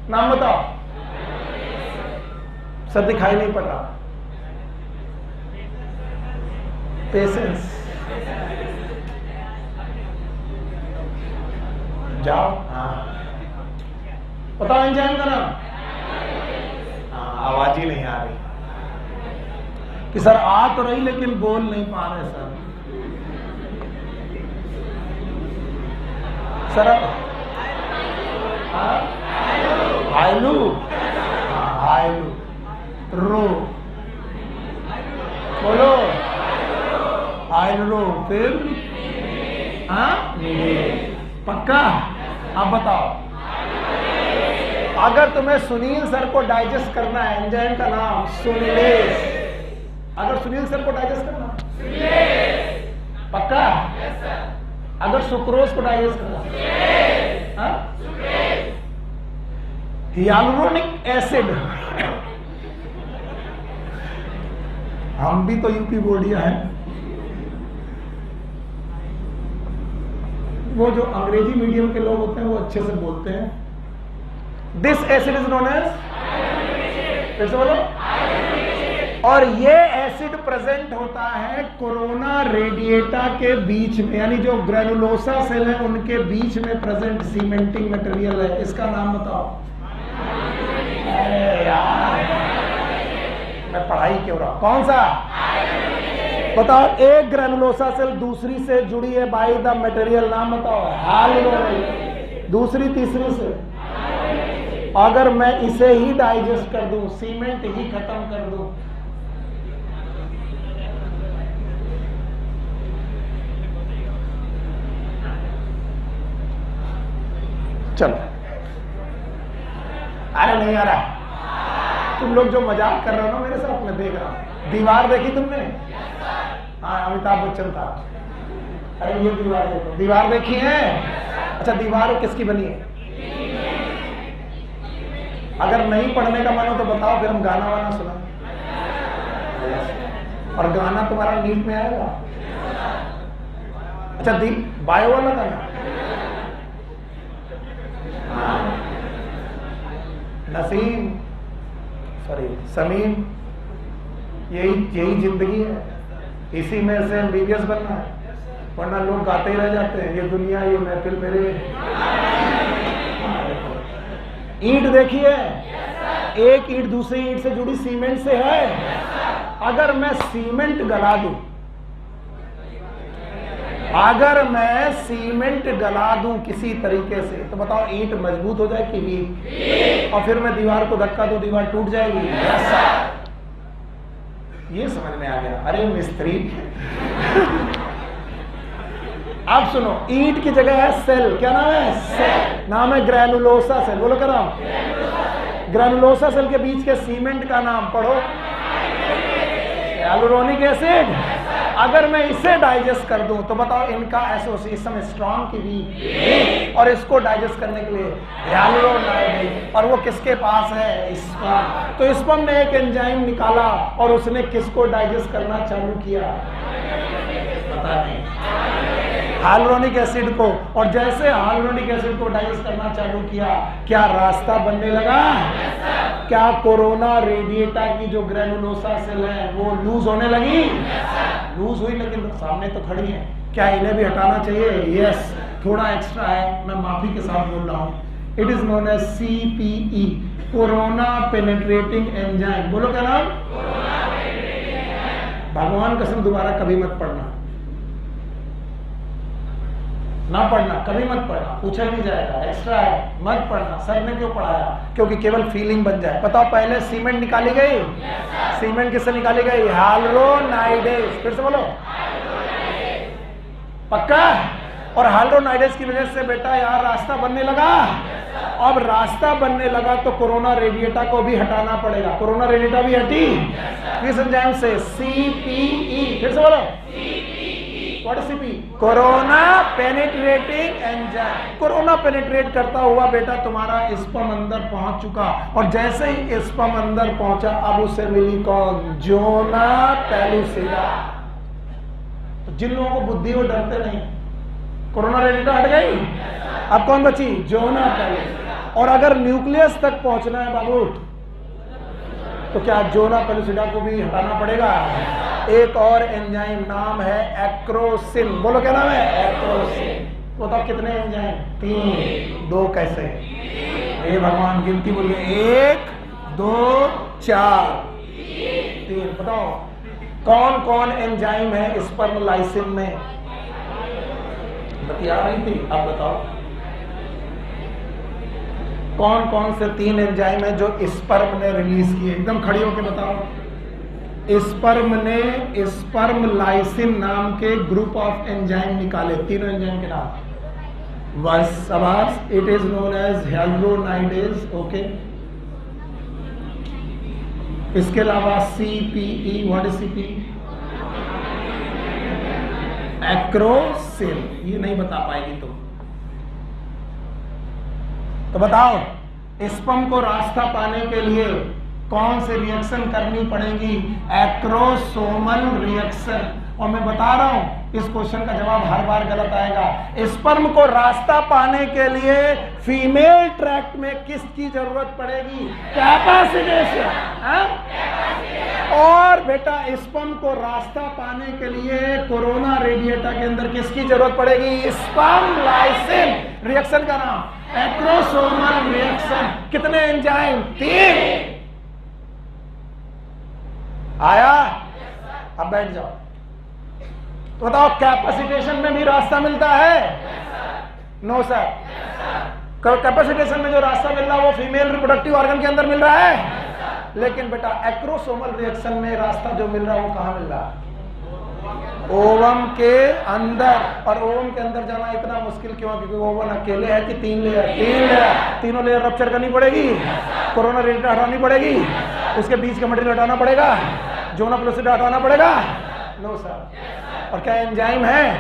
नाम बताओ। सर दिखाई नहीं पड़ रहा। पेशेंस। जाओ। हाँ बताओ एंजाइम का नाम। हाँ, आवाज ही नहीं आ रही कि सर आ तो रही लेकिन बोल नहीं पा रहे सर। सर हाइलू। हाइलू। रो। बोलो। हाइलू। फिर पक्का? अब बताओ, अगर तुम्हें सुनील सर को डाइजेस्ट करना है, एंजाइम का नाम सुनिलेज। अगर सुनील सर को डाइजेस्ट करना, पक्का? अगर सुक्रोज को डाइजेस्ट करना, हियालुरोनिक एसिड, हम भी तो यूपी बोर्डिया हैं। वो जो अंग्रेजी मीडियम के लोग होते हैं वो अच्छे से बोलते हैं। This acid is known as, फिर से बोलो, और ये एसिड प्रेजेंट होता है कोरोना रेडिएटा के बीच में, यानी जो ग्रेनुलोसा सेल है उनके बीच में प्रेजेंट सीमेंटिंग मटेरियल है। इसका नाम बताओ। अरे यार, मैं पढ़ाई क्यों रहा, कौन सा बताओ। एक ग्रेनुलोसा सेल दूसरी से जुड़ी है बाय द मटेरियल, नाम बताओ। हाइड्रोजन। दूसरी तीसरी से, अगर मैं इसे ही डाइजेस्ट कर दूं, सीमेंट ही खत्म कर दूं, चलो। अरे नहीं आ रहा, तुम लोग जो मजाक कर रहे हो ना मेरे साथ, मैं देख रहा हूं। दीवार देखी तुमने? हाँ, अमिताभ बच्चन था। अरे ये दीवार देखो, दीवार देखी है? अच्छा, दीवार किसकी बनी है? अगर नहीं पढ़ने का मन हो तो बताओ, फिर हम गाना वाना सुना। और गाना तुम्हारा नीट में आएगा। अच्छा, बायो वाला गाना, नसीम, सॉरी समीम, यही जिंदगी है, इसी में से एमबीबीएस बनना है, वरना लोग गाते ही रह जाते हैं, ये दुनिया ये महफिल मेरे। ईंट देखिए, एक ईंट दूसरी ईंट से जुड़ी सीमेंट से है। अगर मैं सीमेंट गला दूं, अगर मैं सीमेंट गला दूं किसी तरीके से, तो बताओ ईंट मजबूत हो जाए कि वीक? और फिर मैं दीवार को धक्का दूं, दीवार टूट जाएगी। ये समझ में आ गया? अरे मिस्त्री। अब सुनो, ईंट की जगह है सेल। क्या नाम है? सेल। नाम है ग्रेनुलोसा सेल। बोलो क्या नाम? ग्रेनुलोसा सेल के बीच के सीमेंट का नाम पढ़ो, हियालुरोनिक एसिड। अगर मैं इसे डाइजेस्ट कर दूं तो बताओ इनका एसोसिएशन स्ट्रॉन्ग की वीक, और इसको डाइजेस्ट करने के लिए हियालुरोनाइड, और वो किसके पास है? स्पर्म। तो स्पर्म ने एक एंजाइम निकाला और उसने किसको डाइजेस्ट करना चालू किया? पता नहीं, हाइलुरोनिक एसिड को। और जैसे हाइलुरोनिक एसिड को डाइजेस्ट करना चालू किया, क्या रास्ता बनने लगा? क्या कोरोना रेडिएटा की जो ग्रेनुलोसा सेल है वो लूज होने लगी? लूज हुई, लेकिन सामने तो खड़ी है। क्या इन्हें भी हटाना चाहिए? यस, थोड़ा एक्स्ट्रा है, मैं माफी के साथ बोल रहा हूँ। It is known as CPE, corona penetrating enzyme. बोलो क्या नाम? भगवान कसम दोबारा कभी मत पढ़ना, ना पढ़ना, कभी मत पढ़ना, पूछा नहीं जाएगा, एक्स्ट्रा है, मत पढ़ना। सर ने क्यों पढ़ाया? क्योंकि केवल फीलिंग बन जाए। बताओ, पहले सीमेंट निकाली गई। सीमेंट किससे निकाली गई? हाइलुरोनाइडेज। फिर से बोलो, पक्का? और हाइलुरोनाइडेज की वजह से बेटा यार रास्ता बनने लगा। अब रास्ता बनने लगा तो कोरोना रेडिएटा को भी हटाना पड़ेगा। कोरोना रेडिएटा भी हटी किस एंजाइम से? CPE। फिर से बोलो, what is CPE? Corona penetrating enzyme. Corona penetrate करता हुआ बेटा तुम्हारा स्पर्म अंदर पहुंच चुका, और जैसे ही स्पर्म अंदर पहुंचा, अब उसे मिली कौन? Zona pellucida. तो जिन लोगों को बुद्धि वो डरते नहीं, कोरोना रेडिएटा हट गई, अब कौन बची? Zona pellucida. और अगर न्यूक्लियस तक पहुंचना है बाबू, तो क्या जोना पेलुसिडा को भी हटाना पड़ेगा? एक और एंजाइम, नाम है एक्रोसिन। बोलो क्या नाम है? एक्रोसिन। बताओ कितने एंजाइम? 3। 2 कैसे? हे भगवान, गिनती बोलिए, 1 2 4 3। बताओ कौन कौन एंजाइम है स्पर्म लाइसिन में? बतिया रही थी, अब बताओ कौन कौन से 3 एंजाइम है जो स्पर्म ने रिलीज किए? एकदम खड़ी होकर बताओ। स्पर्म ने स्पर्म लाइसिन नाम के ग्रुप ऑफ एंजाइम निकाले। तीनों एंजाइम के नाम? शाबाश, it is known as hyaluronidase. Okay, इसके अलावा CPE। What is CPE? एक्रोसिल। ये नहीं बता पाएगी तुम। तो बताओ, स्पर्म को रास्ता पाने के लिए कौन सी रिएक्शन करनी पड़ेगी? Acrosomal reaction. और मैं बता रहा हूं, इस क्वेश्चन का जवाब हर बार गलत आएगा। स्पर्म को रास्ता पाने के लिए फीमेल ट्रैक्ट में किसकी जरूरत पड़ेगी? कैपेसिटेशन। और बेटा, स्पर्म को रास्ता पाने के लिए कोरोना रेडिएटा के अंदर किसकी जरूरत पड़ेगी? स्पर्म लाइसिन रिएक्शन का नाम एक्रोसोमल रिएक्शन। कितने एंजाइम? 3। आया? अब बैठ जाओ। तो बताओ, कैपेसिटेशन में भी रास्ता मिलता है? No sir. कैपेसिटेशन में जो रास्ता मिल रहा है वो फीमेल रिप्रोडक्टिव ऑर्गन के अंदर मिल रहा है। लेकिन बेटा, एक्रोसोमल रिएक्शन में रास्ता जो मिल रहा है वो कहां मिल रहा है? ओवम के अंदर। और ओवम के अंदर जाना इतना मुश्किल क्यों? क्योंकि ओवम अकेले है कि 3 लेयर? 3 लेयर। तीनों लेयर रप्चर करनी पड़ेगी, कोरोना रेडिएटा हटानी पड़ेगी, उसके बीच का मटेरियल हटाना पड़ेगा, जोना पेलोसिडा हटाना पड़ेगा। No sir. और क्या एंजाइम है?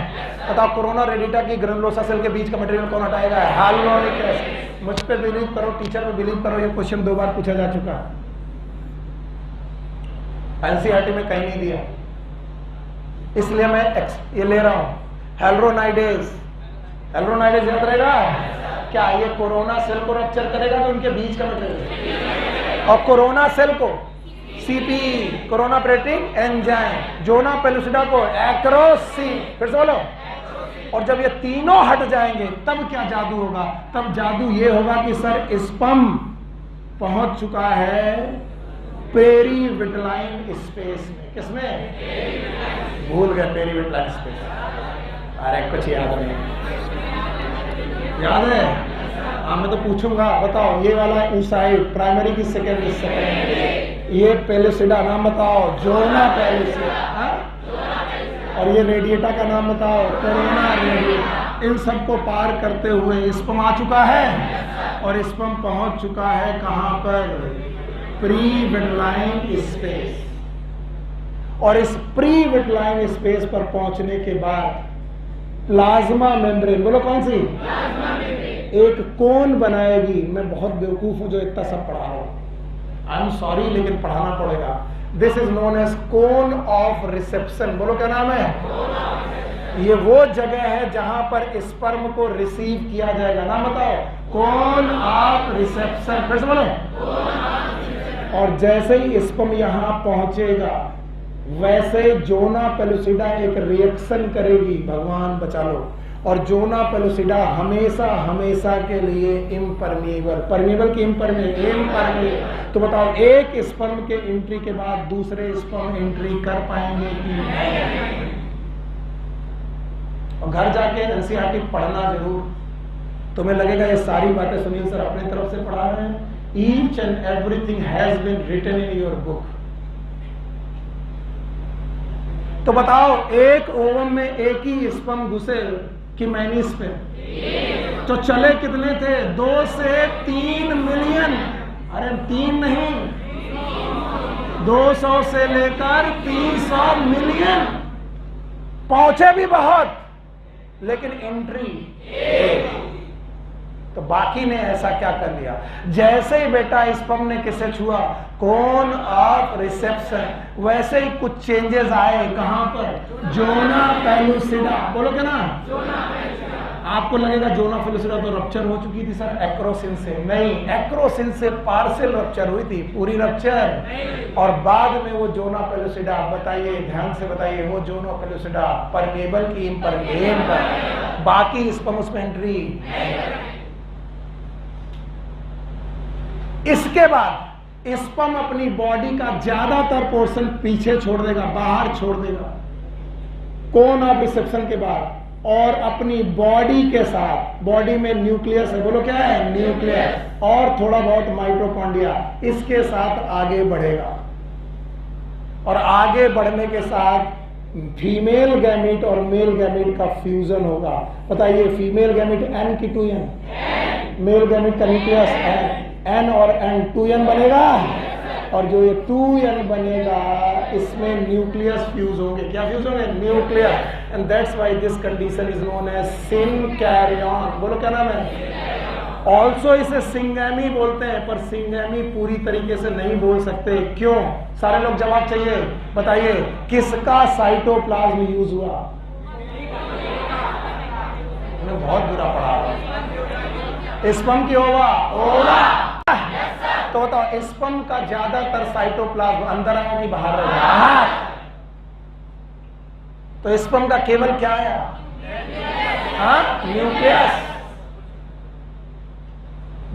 बताओ, कोरोना रेडिएटा की ग्रेनुलोसा सेल के बीच का मटेरियल कौन हटाएगा? Hyaluronic acid. मुझ पे बिलीव करो, टीचर पे बिलीव करो, ये क्वेश्चन 2 बार पूछा जा चुका है, एनसीईआरटी में कहीं नहीं दिया, इसलिए मैं ये ले रहा हूं। हेल्रोनाइडेज। हेल्रोनाइडेज याद रहेगा क्या? ये कोरोना सेल को रप्चर करेगा तो उनके बीच का मटेरियल, और कोरोना सेल को CP, corona protein enzyme, zona pellucida को एक्रोसी। फिर से बोलो। और जब ये तीनों हट जाएंगे तब क्या जादू होगा? तब जादू ये होगा कि सर स्पर्म पहुंच चुका है पेरीविटलाइन स्पेस में। किसमें? भूल गए, पेरीविटलाइन स्पेस। अरे कुछ याद नहीं? याद है? हाँ, मैं तो पूछूंगा। बताओ, ये वाला ऊसाइड प्राइमरी की सेकेंडरी? सेकेंडरी। ये पेलुसिडा नाम बताओ? Zona pellucida. और ये रेडिएटा का नाम बताओ? Corona radiata. इन सबको पार करते हुए स्पर्म आ चुका है, और स्पर्म पहुंच चुका है कहां पर? Pre-vitelline space. और इस प्री-विटलाइन स्पेस पर पहुंचने के बाद प्लाज्मा मेम्ब्रेन, बोलो कौन सी? एक कोन बनाएगी। मैं बहुत बेवकूफ हूं जो इतना सब पढ़ा रहा हूं, आई एम सॉरी, लेकिन पढ़ाना पड़ेगा। This is known as cone of reception. बोलो क्या नाम है? ये वो जगह है जहां पर स्पर्म को रिसीव किया जाएगा। नाम बताओ? कोन ऑफ रिसेप्शन। फिर से बोलो। और जैसे ही स्पर्म यहां पहुंचेगा, वैसे जोना पेलुसिडा एक रिएक्शन करेगी, भगवान बचा लो, और जोना पेलुसिडा हमेशा हमेशा के लिए इम्परमिएबल। परमिएबल की इम्परमिएबल। तो बताओ, एक स्पर्म के एंट्री के बाद दूसरे स्पर्म एंट्री कर पाएंगे कि नहीं? और घर जाके एनसीईआरटी पढ़ना जरूर। तुम्हें लगेगा ये सारी बातें सुनील सर अपनी तरफ से पढ़ा रहे हैं। Each and everything has been written in your book. तो बताओ, एक ओवम में एक ही स्पर्म घुसे कि मैनिस पे, तो चले कितने थे? 2 से 3 मिलियन। अरे 3 नहीं, 200 से लेकर 300 मिलियन। पहुंचे भी बहुत, लेकिन एंट्री। तो बाकी ने ऐसा क्या कर लिया? जैसे ही बेटा स्पर्म ने किसे छुआ? Cone of reception. वैसे ही कुछ चेंजेस आए। कहां पर? Zona pellucida. बोलो क्या ना? आपको लगेगा जोना पेलुसिडा तो रप्चर हो चुकी थी सर एक्रोसिन से। नहीं, एक्रोसिन से पार्शियल रप्चर हुई थी, पूरी रप्चर। और बाद में वो जोना पेलुसिडा, बताइए ध्यान से बताइए, वो जोना पेलुसिडा परमेबल की इम्परमेबल, बाकी स्पर्म उसमें एंट्री। इसके बाद स्पर्म अपनी बॉडी का ज्यादातर पोर्शन पीछे छोड़ देगा, बाहर छोड़ देगा कोन ऑफ रिसेप्शन के बाद, और अपनी बॉडी के साथ, बॉडी में न्यूक्लियस है, बोलो क्या है? न्यूक्लियस, और थोड़ा बहुत माइटोकॉन्ड्रिया, इसके साथ आगे बढ़ेगा। और आगे बढ़ने के साथ फीमेल गैमीट और मेल गैमीट का फ्यूजन होगा। बताइए, फीमेल गैमीट N की 2N, मेल गैमीट का न्यूक्लियस N और N 2N बनेगा। और जो ये 2n बनेगा इसमें न्यूक्लियस फ्यूज होंगे। क्या फ्यूज होंगे? Nucleus. And that's why this condition is known as syncaryon. बोलो क्या नाम है? ऑल्सो इसे सिंगैमी बोलते हैं, पर सिंगैमी पूरी तरीके से नहीं बोल सकते। क्यों? सारे लोग जवाब चाहिए, बताइए किसका साइटोप्लाज्म यूज हुआ? मैं बहुत बुरा पढ़ा। स्पर्म की ओवा तो बताओ स्पर्म का ज्यादातर साइटोप्लाज्म अंदर आया कि बाहर रहा? तो स्पर्म का केवल क्या आया? न्यूक्लियस।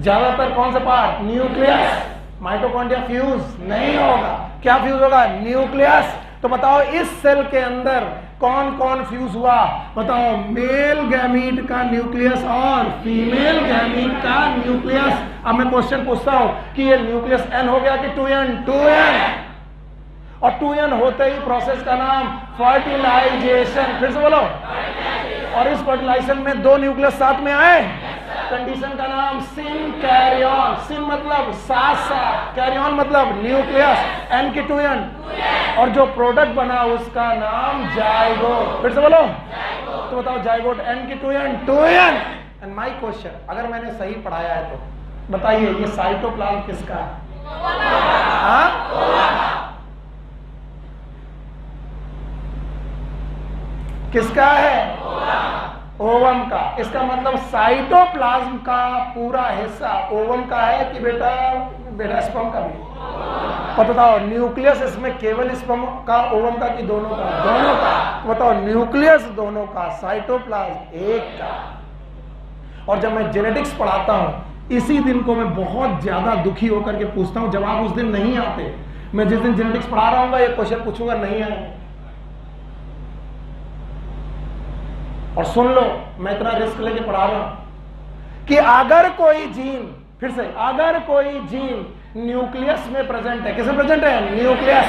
ज्यादातर कौन सा पार्ट? न्यूक्लियस। माइटोकॉन्ड्रिया फ्यूज नहीं होगा। क्या फ्यूज होगा? न्यूक्लियस। तो बताओ इस सेल के अंदर कौन कौन फ्यूज हुआ? बताओ मेल गैमीट का न्यूक्लियस और फीमेल गैमीट का न्यूक्लियस। अब मैं क्वेश्चन पूछता हूं कि ये न्यूक्लियस एन हो गया कि 2n? 2n। और 2n होते ही प्रोसेस का नाम फर्टिलाइजेशन। फिर से बोलो। और इस फर्टिलाइजेशन में 2 न्यूक्लियस साथ में आए, कंडीशन का नाम सिनकैरियन। सिन मतलब साथ साथ, कैरियन मतलब न्यूक्लियस, n की 2n। और जो प्रोडक्ट बना उसका नाम जाइगोट। फिर से बोलो। तो बताओ जाइगोट n की 2n। 2n। And my question, अगर मैंने सही पढ़ाया है तो बताइए ये साइटोप्लाज्म किसका है? किसका है? ओवम का। इसका मतलब साइटोप्लाज्म का पूरा हिस्सा ओवम का है कि बेटा स्पर्म का भी? बताओ न्यूक्लियस इसमें केवल स्पर्म का, ओवम का कि दोनों का? दोनों का। बताओ न्यूक्लियस दोनों का, साइटोप्लाज्म एक का। और जब मैं जेनेटिक्स पढ़ाता हूं इसी दिन को मैं बहुत ज्यादा दुखी होकर के पूछता हूं, जवाब उस दिन नहीं आते। मैं जिस दिन जेनेटिक्स पढ़ा रहा हूँ ये क्वेश्चन पूछूंगा, नहीं आए। और सुन लो, मैं इतना रिस्क लेके पढ़ा रहा हूं कि अगर कोई जीन, फिर से अगर कोई जीन न्यूक्लियस में प्रेजेंट है, किसमें प्रेजेंट है? न्यूक्लियस।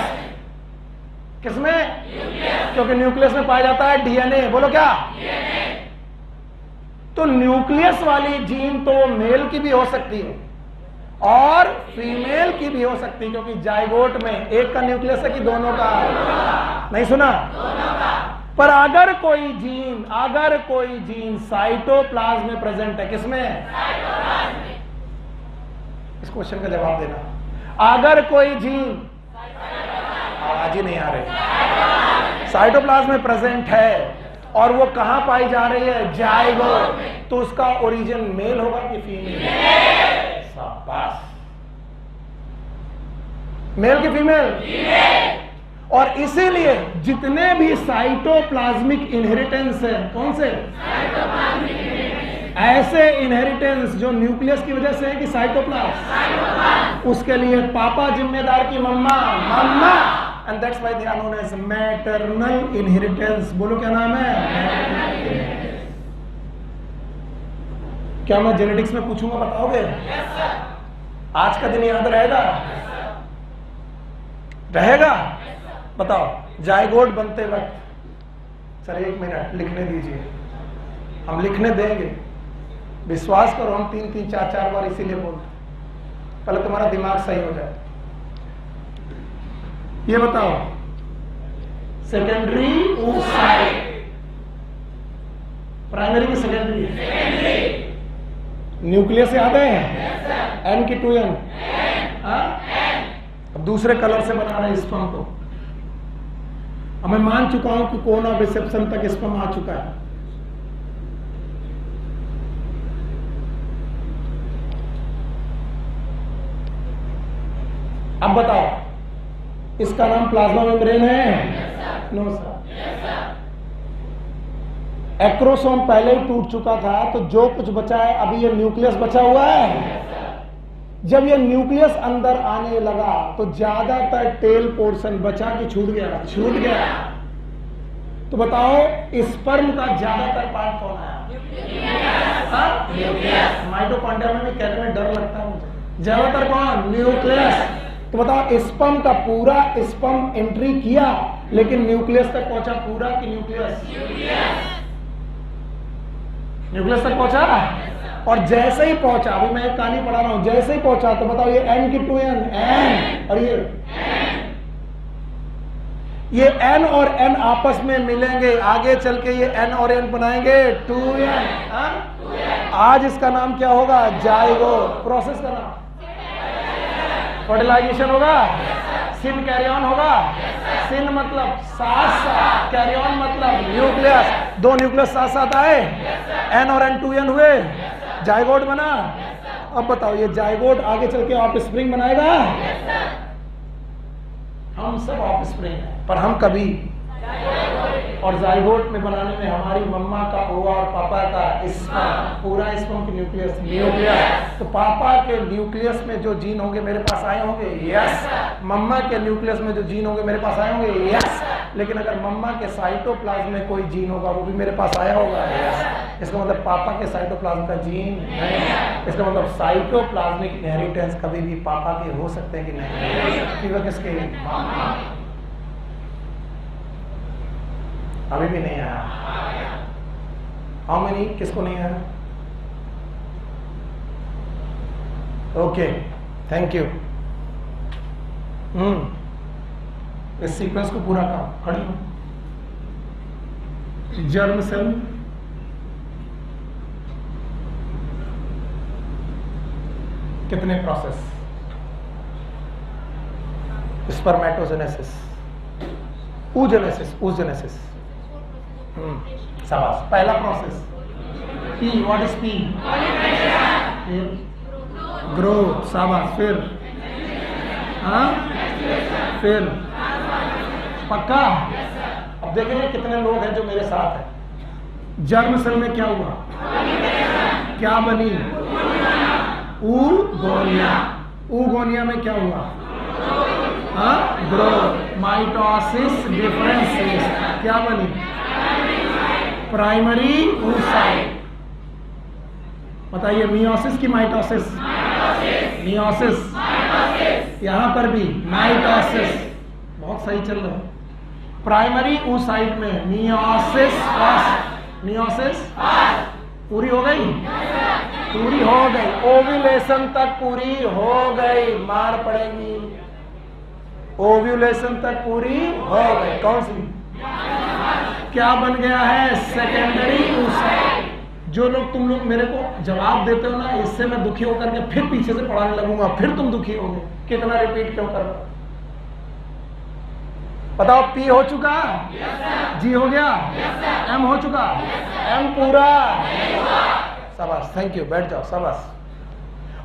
किसमें? क्योंकि न्यूक्लियस में पाया जाता है डीएनए। बोलो क्या? तो न्यूक्लियस वाली जीन तो मेल की भी हो सकती है और फीमेल की भी हो सकती है, क्योंकि जाइगोट में एक का न्यूक्लियस है कि दोनों का? नहीं सुना? पर अगर कोई जीन साइटोप्लाज्म में प्रेजेंट है, किसमें? इस क्वेश्चन का जवाब देना। अगर कोई जीन, आवाज ही नहीं आ रही, साइटोप्लाज्म में प्रेजेंट है और वो कहां पाई जा रही है? जाइगोट में, तो उसका ओरिजिन मेल होगा कि फीमेल? शाबाश। मेल की फीमेल? और इसीलिए जितने भी साइटोप्लाज्मिक इनहेरिटेंस है, कौन से? ऐसे इनहेरिटेंस जो न्यूक्लियस की वजह से है कि साइटोप्लाज्म, उसके लिए पापा जिम्मेदार की मम्मा। And that's why they are known as maternal inheritance. बोलो क्या नाम है? क्या मैं जेनेटिक्स में पूछूंगा, बताओगे? आज का दिन याद रहेगा? रहेगा? बताओ जाइगोट बनते वक्त, सर 1 मिनट लिखने दीजिए, हम लिखने देंगे। विश्वास करो हम 3-3, 4-4 बार इसीलिए बोलते, पहले तुम्हारा दिमाग सही हो जाए। ये बताओ सेकेंडरी oocyte, प्राइमरी की सेकेंडरी? न्यूक्लियस याद है? n की 2n। अब दूसरे कलर से बना रहे स्पर्म को। अब मैं मान चुका हूं कि कोन ऑफ रिसेप्शन तक स्पर्म आ चुका है। अब बताओ इसका नाम प्लाज्मा मेम्ब्रेन है? No sir. एक्रोसोम पहले ही टूट चुका था, तो जो कुछ बचा है अभी ये न्यूक्लियस बचा हुआ है। जब ये न्यूक्लियस अंदर आने लगा तो ज्यादातर टेल पोर्शन बचा कि छूट गया? छूट गया। तो बताओ स्पर्म का ज्यादातर पार्ट कौन है? न्यूक्लियस। माइटोकॉन्ड्रिया में भी कहने में डर लगता है मुझे। ज्यादातर कौन? न्यूक्लियस। तो बताओ स्पर्म का पूरा स्पर्म एंट्री किया लेकिन न्यूक्लियस तक पहुंचा पूरा कि न्यूक्लियस? न्यूक्लियस तक पहुंचा। और जैसे ही पहुंचा, अभी मैं एक कहानी पढ़ा रहा हूं, जैसे ही पहुंचा तो बताओ ये एन की 2n, एन, और ये एन और एन आपस में मिलेंगे, आगे चल के ये एन और एन बनाएंगे 2n। आज इसका नाम क्या होगा? जाइगोट। प्रोसेस का नाम फर्टिलाइजेशन होगा, सिन कैरी ऑन होगा। सिन मतलब साथ साथ, कैरी ऑन मतलब न्यूक्लियस, दो न्यूक्लियस साथ साथ आए, एन और एन 2n हुए, जाइगोट बना। अब बताओ ये जाइगोट आगे चल के ऑफस्प्रिंग बनाएगा? हम सब ऑफस्प्रिंग हैं, पर हम कभी, और जाइगोट में बनाने में हमारी मम्मा का ओवा और पापा का स्पर्म, पूरा स्पर्म की न्यूक्लियस। तो पापा के न्यूक्लियस में जो जीन होंगे मेरे पास आए होंगे, यस। मम्मा के न्यूक्लियस में जो जीन होंगे मेरे पास आए होंगे, यस। लेकिन अगर मम्मा के साइटोप्लाज्म में कोई जीन होगा वो भी मेरे पास आया होगा, यस। इसका मतलब पापा के साइटोप्लाज्म का जीन नहीं। इसका मतलब साइटोप्लाज्मिक इनहेरिटेंस कभी भी पापा के हो सकते हैं कि नहीं? कि वह किसके? अभी भी नहीं आया। How many? किसको नहीं आया? Okay, thank you. इस सीक्वेंस को पूरा करो। खड़ी हो। जर्म सेल, कितने प्रोसेस? Spermatogenesis, oogenesis। शाबाश। पहला process P, what is P? Growth. शाबाश। फिर पक्का? अब देखेंगे कितने लोग हैं जो मेरे साथ हैं। जर्म सेल में क्या हुआ? क्या बनी? ऊगोनिया। ऊगोनिया में क्या हुआ? ग्रोथ। माइटोसिस, डिफरेंशिएशन, क्या बनी? Primary oocyte। बताइए, मियोसिस की माइटोसिस? मियोसिस। यहां पर भी माइटोसिस। बहुत सही चल रहा है। प्राइमरी oocyte में मियोसिस फर्स्ट। मियोसिस पूरी हो गई? पूरी हो गई। ओव्यूलेशन तक पूरी हो गई। मार पड़ेगी। ओव्यूलेशन तक पूरी हो गई। कौन सी? क्या बन गया है? Secondary oocyte। जो लोग, तुम लोग मेरे को जवाब देते हो ना, इससे मैं दुखी होकर के फिर पीछे से पढ़ाने लगूंगा, फिर तुम दुखी होगे। कितना रिपीट क्यों कर रहे हो? बताओ, पी हो चुका? जी हो गया? एम हो चुका? एम पूरा? शाबाश, थैंक यू। बैठ जाओ, शाबाश।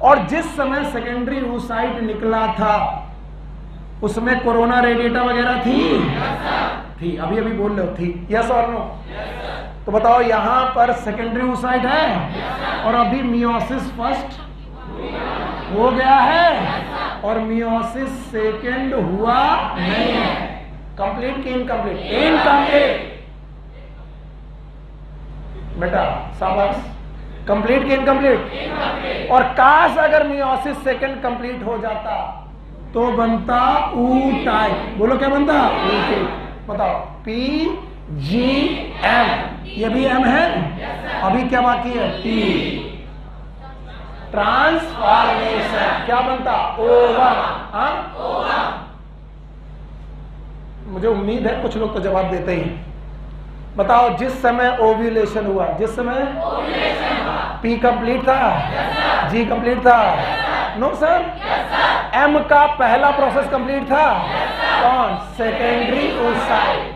और जिस समय सेकेंडरी oocyte निकला था उसमें कोरोना रेडिएटा वगैरह थी? अभी बोल रहे हो थी? यस और नो? तो बताओ, यहां पर सेकेंडरी oocyte है और अभी मियोसिस फर्स्ट हो गया है और मियोसिस सेकेंड हुआ नहीं है। कंप्लीट की इनकम्प्लीट? इनकम्प्लीट। बेटा शाबाश। कंप्लीट की इनकम्प्लीट? और काश अगर मियोसिस सेकेंड कंप्लीट हो जाता तो बनता ऊ टाइप। बोलो क्या बनता? ऊ टाइप। बताओ, पी जी एम। ये भी एम है? अभी क्या बाकी है? टी। ट्रांसफॉर्मेशन क्या बनता? ओवम। मुझे उम्मीद है कुछ लोग तो जवाब देते ही। बताओ, जिस समय ओव्यूलेशन हुआ, जिस समय पी कंप्लीट था, जी कंप्लीट था? No sir. एम का पहला प्रोसेस कंप्लीट था? कौन? Secondary oocyte।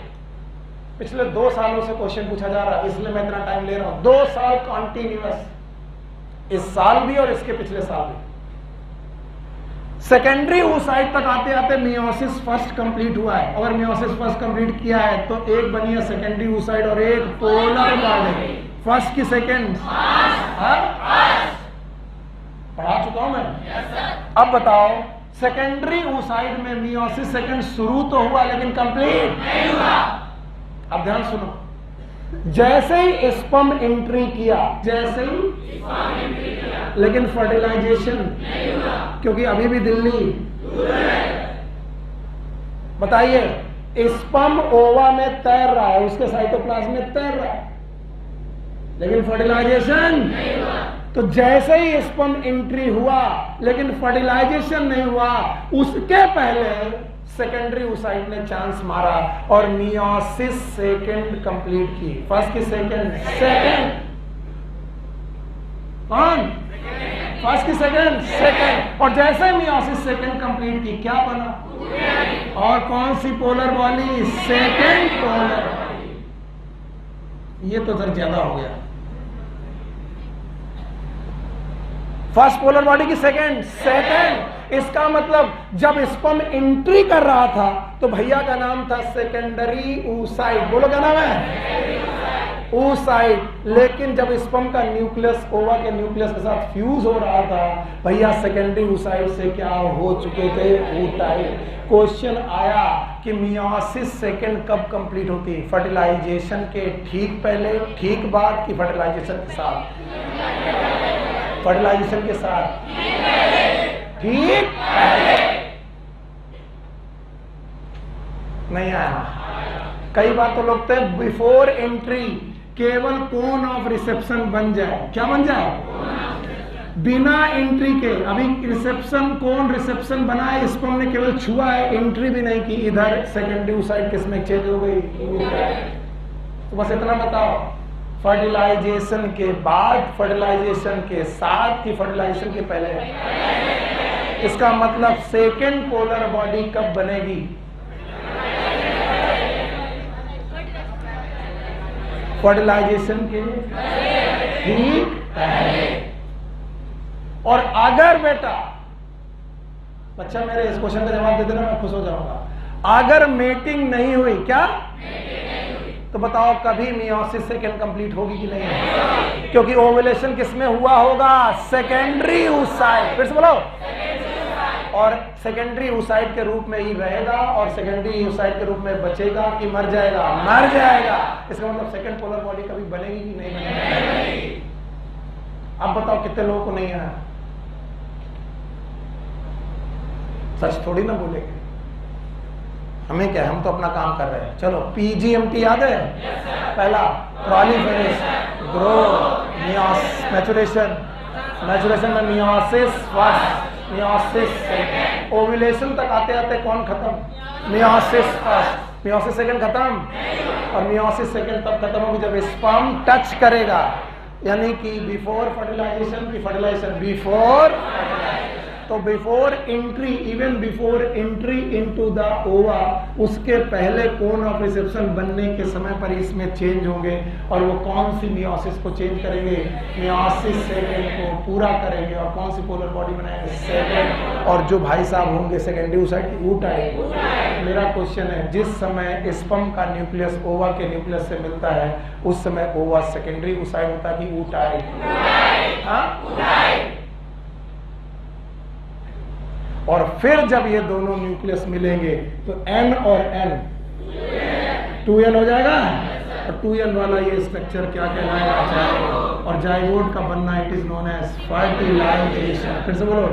पिछले 2 सालों से क्वेश्चन पूछा जा रहा है, इसलिए मैं इतना टाइम ले रहा हूं। 2 साल कॉन्टिन्यूअस, इस साल भी और इसके पिछले साल भी। सेकेंडरी oocyte तक आते आते मियोसिस फर्स्ट कंप्लीट हुआ है। अगर मियोसिस फर्स्ट कंप्लीट किया है तो एक बनी है सेकेंडरी oocyte और एक पोलर बॉडी। फर्स्ट की सेकेंड? पढ़ा चुका हूं मैं। अब बताओ, सेकेंडरी oocyte में मियोसिस सेकेंड शुरू तो हुआ लेकिन कंप्लीट नहीं हुआ। अब ध्यान सुनो, जैसे ही स्पर्म एंट्री किया, जैसे ही लेकिन फर्टिलाइजेशन नहीं हुआ, क्योंकि अभी भी दिल्ली दूर है। बताइए, स्पर्म ओवा में तैर रहा है, उसके साइटोप्लाज्म में तैर रहा है, लेकिन फर्टिलाइजेशन नहीं हुआ। तो जैसे ही स्पर्म एंट्री हुआ लेकिन फर्टिलाइजेशन नहीं हुआ, उसके पहले सेकेंडरी oocyte ने चांस मारा और मियोसिस सेकेंड कंप्लीट की। फर्स्ट की सेकेंड कौन? फर्स्ट की सेकेंड। और जैसे मियोसिस सेकेंड कंप्लीट की क्या बना? और कौन सी polar body? Second polar body. ये तो सर ज्यादा हो गया। फर्स्ट पोलर बॉडी की सेकेंड। इसका मतलब जब स्पर्म एंट्री कर रहा था तो भैया का नाम था सेकेंडरी oocyte। बोलो क्या नाम है? oocyte। लेकिन जब स्पर्म का न्यूक्लियस ओवा के न्यूक्लियस के साथ फ्यूज हो रहा था, भैया सेकेंडरी oocyte से क्या हो चुके थे? oocyte। क्वेश्चन आया कि मियोसिस सेकेंड कब कंप्लीट होती है? फर्टिलाइजेशन के ठीक पहले, ठीक बाद की फर्टिलाइजेशन के साथ? फर्टिलाइजेशन के साथ ठीक पहले। नहीं आया। कई बार तो लोग बिफोर एंट्री केवल कोन ऑफ रिसेप्शन बन जाए। क्या बन जाए? बिना एंट्री के। अभी रिसेप्शन कोन रिसेप्शन बना है, स्पर्म ने केवल छुआ है, एंट्री भी नहीं की। इधर सेकेंडरी oocyte किसमें चेंज हो गई? तो बस इतना बताओ, फर्टिलाइजेशन के बाद, फर्टिलाइजेशन के साथ की फर्टिलाइजेशन के पहले? इसका मतलब सेकेंड पोलर बॉडी कब बनेगी? फर्टिलाइजेशन के ठीक पहले। और अगर बेटा बच्चा मेरे इस क्वेश्चन का जवाब दे देना, मैं खुश हो जाऊंगा। अगर मेटिंग नहीं हुई, क्या तो बताओ कभी मियोसिस सेकेंड कंप्लीट होगी कि नहीं? क्योंकि ओवुलेशन किसमें हुआ होगा? Secondary oocyte। फिर से बोलो। और सेकेंडरी oocyte के रूप में ही रहेगा और सेकेंडरी oocyte के रूप में बचेगा कि मर जाएगा? मर जाएगा। इसका मतलब सेकेंड पोलर बॉडी कभी बनेगी कि नहीं बनेगी? अब बताओ कितने लोगों को नहीं है? सच थोड़ी ना बोलेंगे। हमें क्या, हम तो अपना काम कर रहे हैं। चलो PGMT याद है? पहला प्रोलिफरेशन, ग्रोथ, मैचुरेशन। मैचुरेशन में meiosis first, meiosis second. Ovulation तक आते आते कौन खत्म? मियोसिस फर्स्ट, मियोसिस सेकंड खत्म। और मियोसिस सेकंड तब खत्म होगी जब स्पर्म टच करेगा, यानी कि बिफोर फर्टिलाइजेशन की फर्टिलाइजेशन। बिफोर तो before entry, even before entry into the ओवा, उसके पहले कोन ऑफ रिसेप्शन बनने के समय पर इसमें चेंज होंगे। और वो कौन सी मियोसिस को चेंज करेंगे? मियोसिस सेकेंड को पूरा करेंगे। और कौन सी पोलर बॉडी बनाएंगे? सेकेंड। और जो भाई साहब होंगे सेकेंडरी oocyte की oocyte। मेरा क्वेश्चन है, जिस समय स्पर्म का न्यूक्लियस ओवा के न्यूक्लियस से मिलता है, उस समय ओवा सेकेंडरी oocyte होता है कि oocyte? हाँ, और फिर जब ये दोनों न्यूक्लियस मिलेंगे तो N और N 2N हो जाएगा। और 2N वाला ये स्ट्रक्चर क्या कहलाएगा? जाइगोट। और जाइगोट का बनना it is known as fertilisation. फिर से बोलो।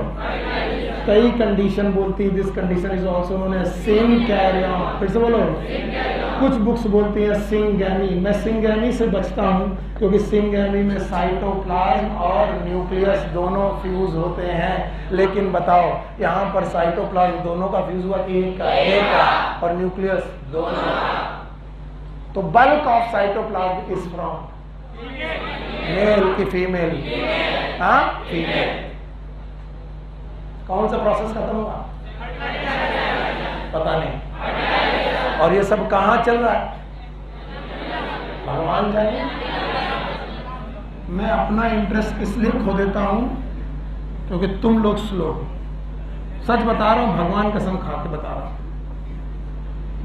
कई कंडीशन बोलती है this condition is also known as सिंगैरियन। फिर से बोलो। कुछ बुक्स बोलती है सिंगैमी। मैं सिंगैमी से बचता हूँ क्योंकि सिंगैमी में साइटोप्लाज्म और न्यूक्लियस दोनों फ्यूज होते हैं। लेकिन बताओ यहाँ पर साइटोप्लाज्म दोनों का फ्यूज हुआ कि एक का, और न्यूक्लियस दोनों का। तो bulk of cytoplasm is from male की फीमेल? हाँ, फीमेल। कौन सा प्रोसेस खत्म हुआ? पता नहीं। और ये सब कहां चल रहा है? भगवान जाने। मैं अपना इंटरेस्ट इसलिए खो देता हूं क्योंकि तुम लोग स्लो। सच बता रहा हूं, भगवान कसम खा के बता रहा हूं।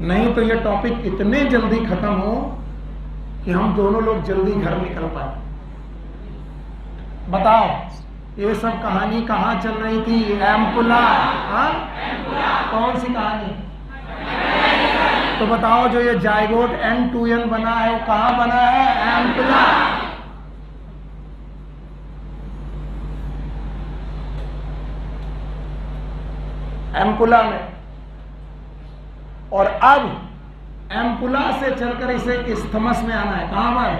नहीं तो ये टॉपिक इतने जल्दी खत्म हो कि हम दोनों लोग जल्दी घर निकल पाए। बताओ ये सब कहानी कहाँ चल रही थी? एम्पुला। हाँ, कौन सी कहानी? तो बताओ जो ये जाइगोट N2N बना है वो कहाँ बना है? एम्पुला। एम्पुला में। और अब एम्पुला से चलकर इसे इस्थमस में आना है, कहां पर?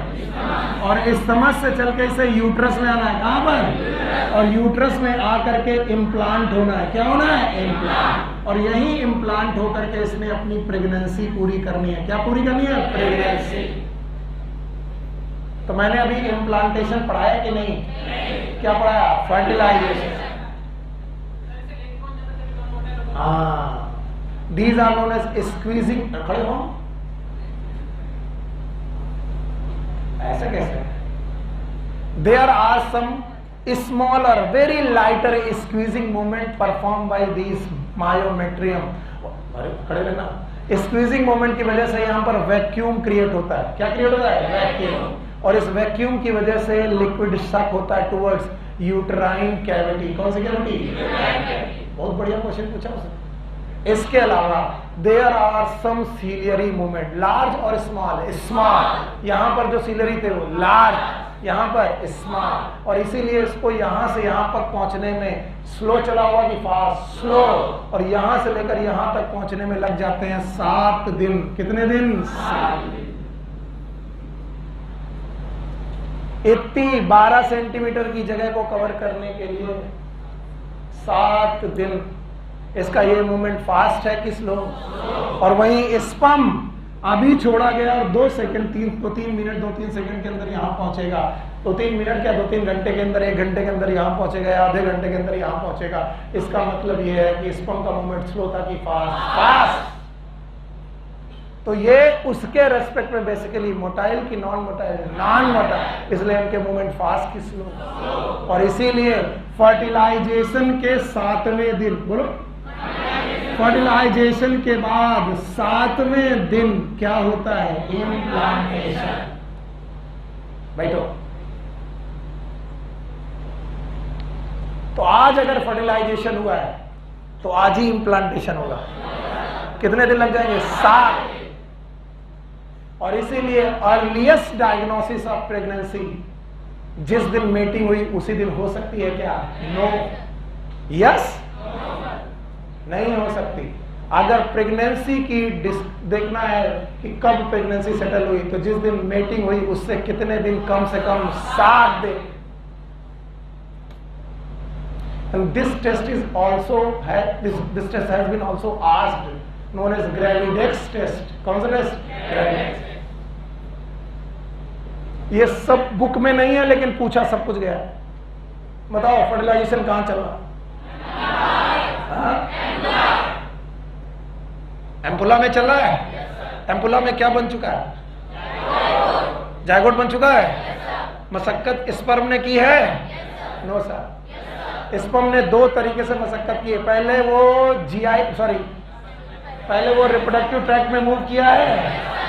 और इस्थमस से चलकर इसे यूट्रस में आना है, कहां पर? और यूट्रस में आकर के इम्प्लांट होना है, क्या होना है? इम्प्लांट। और यही इम्प्लांट होकर के इसने अपनी प्रेगनेंसी पूरी करनी है। क्या पूरी करनी है? प्रेगनेंसी। तो मैंने अभी इम्प्लांटेशन पढ़ाया कि नहीं? क्या पढ़ाया? Fertilisation. These are known as squeezing। खड़े हो, ऐसा कैसे? There are some smaller, very lighter squeezing movement performed by these myometrium। खड़े रहना। स्क्वीजिंग मोमेंट की वजह से यहाँ पर वैक्यूम क्रिएट होता है। क्या क्रिएट होता है? वैक्यूम। और इस वैक्यूम की वजह से लिक्विड सक होता है टुवर्ड्स यूट्राइन कैविटी। कौन सी कैविटी? बहुत बढ़िया क्वेश्चन पूछा उसने। इसके अलावा there are some ciliary movement, large और स्मॉल। स्मॉल यहाँ पर जो सीलियरी थे वो लार्ज, यहाँ पर स्मॉल। और इसीलिए इसको यहाँ से यहाँ तक पहुँचने में स्लो चला हुआ कि फास्ट? स्लो। और यहाँ से लेकर यहाँ तक पहुँचने में लग जाते हैं 7 दिन। कितने दिन? 7 दिन। इतनी 12 सेंटीमीटर की जगह को कवर करने के लिए 7 दिन। इसका ये मूवमेंट फास्ट है कि स्लो? और वहीं स्पर्म अभी छोड़ा गया और 2 सेकंड 3 मिनट 2-3 सेकंड के अंदर यहाँ पहुंचेगा। 2-3 मिनट क्या 2-3 घंटे के अंदर, 1 घंटे के अंदर यहाँ पहुंचेगा, या आधे घंटे के अंदर यहाँ पहुंचेगा। इसका मतलब ये है कि स्पर्म का मूवमेंट स्लो था कि फास्ट? फास्ट। तो ये उसके रेस्पेक्ट में बेसिकली मोटाइल की नॉन मोटाइल? Non motile. इसलिए उनके मूवमेंट फास्ट की स्लो। और इसीलिए फर्टिलाइजेशन के 7वें दिन, बोलो, फर्टिलाइजेशन के बाद 7वें दिन क्या होता है? इम्प्लांटेशन। बैठो। तो आज अगर फर्टिलाइजेशन हुआ है तो आज ही इम्प्लांटेशन होगा। कितने दिन लग जाएंगे? 7। और इसीलिए अर्लीस्ट डायग्नोसिस ऑफ प्रेगनेंसी जिस दिन मेटिंग हुई उसी दिन हो सकती है क्या? नो। यस? नहीं हो सकती। अगर प्रेगनेंसी की देखना है कि कब प्रेगनेंसी सेटल हुई, तो जिस दिन मेटिंग हुई उससे कितने दिन? कम से कम 7 दिन। And this test is also this test has been also asked, known as Gravidex test। कौन सा टेस्ट? Gravidex। ये सब बुक में नहीं है लेकिन पूछा सब कुछ गया। बताओ फर्टिलाइजेशन कहां चल रहा? एम्पुला में चल रहा है। एम्पुला में क्या बन चुका है? जायगोट बन चुका है। मशक्कत स्पर्म ने की है? No sir. स्पर्म ने 2 तरीके से मशक्कत की है। पहले वो रिप्रोडक्टिव ट्रैक्ट में मूव किया है,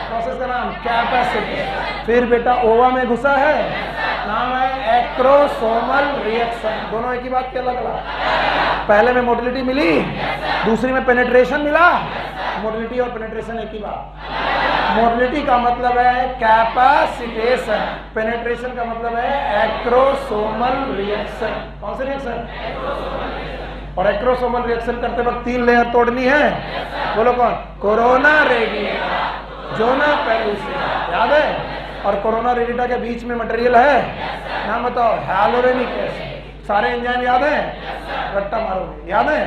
प्रोसेस का नाम कैपेसिटी। फिर बेटा ओवा में घुसा है, नाम है एक्रोसोमल रिएक्शन। दोनों एक ही बात के अलग अलग। पहले में मोटिलिटी मिली, दूसरी में पेनिट्रेशन मिला। मोटिलिटी और पेनिट्रेशन एक ही बात। मोटिलिटी का मतलब है कैपेसिटेशन, पेनिट्रेशन का मतलब है एक्रोसोमल रिएक्शन। कौन सा रिएक्शन? और एक्रोसोमल रिएक्शन करते वक्त 3 लेयर तोड़नी है। बोलो कौन? कोरोना रेडिएटा, जोना पेलुसिया, याद है? और कोरोना रेडिएटा के बीच में मटेरियल है, नाम बताओ? Hyaluronic acid. सारे एंजाइम याद है? रट्टा मारोगे, याद है?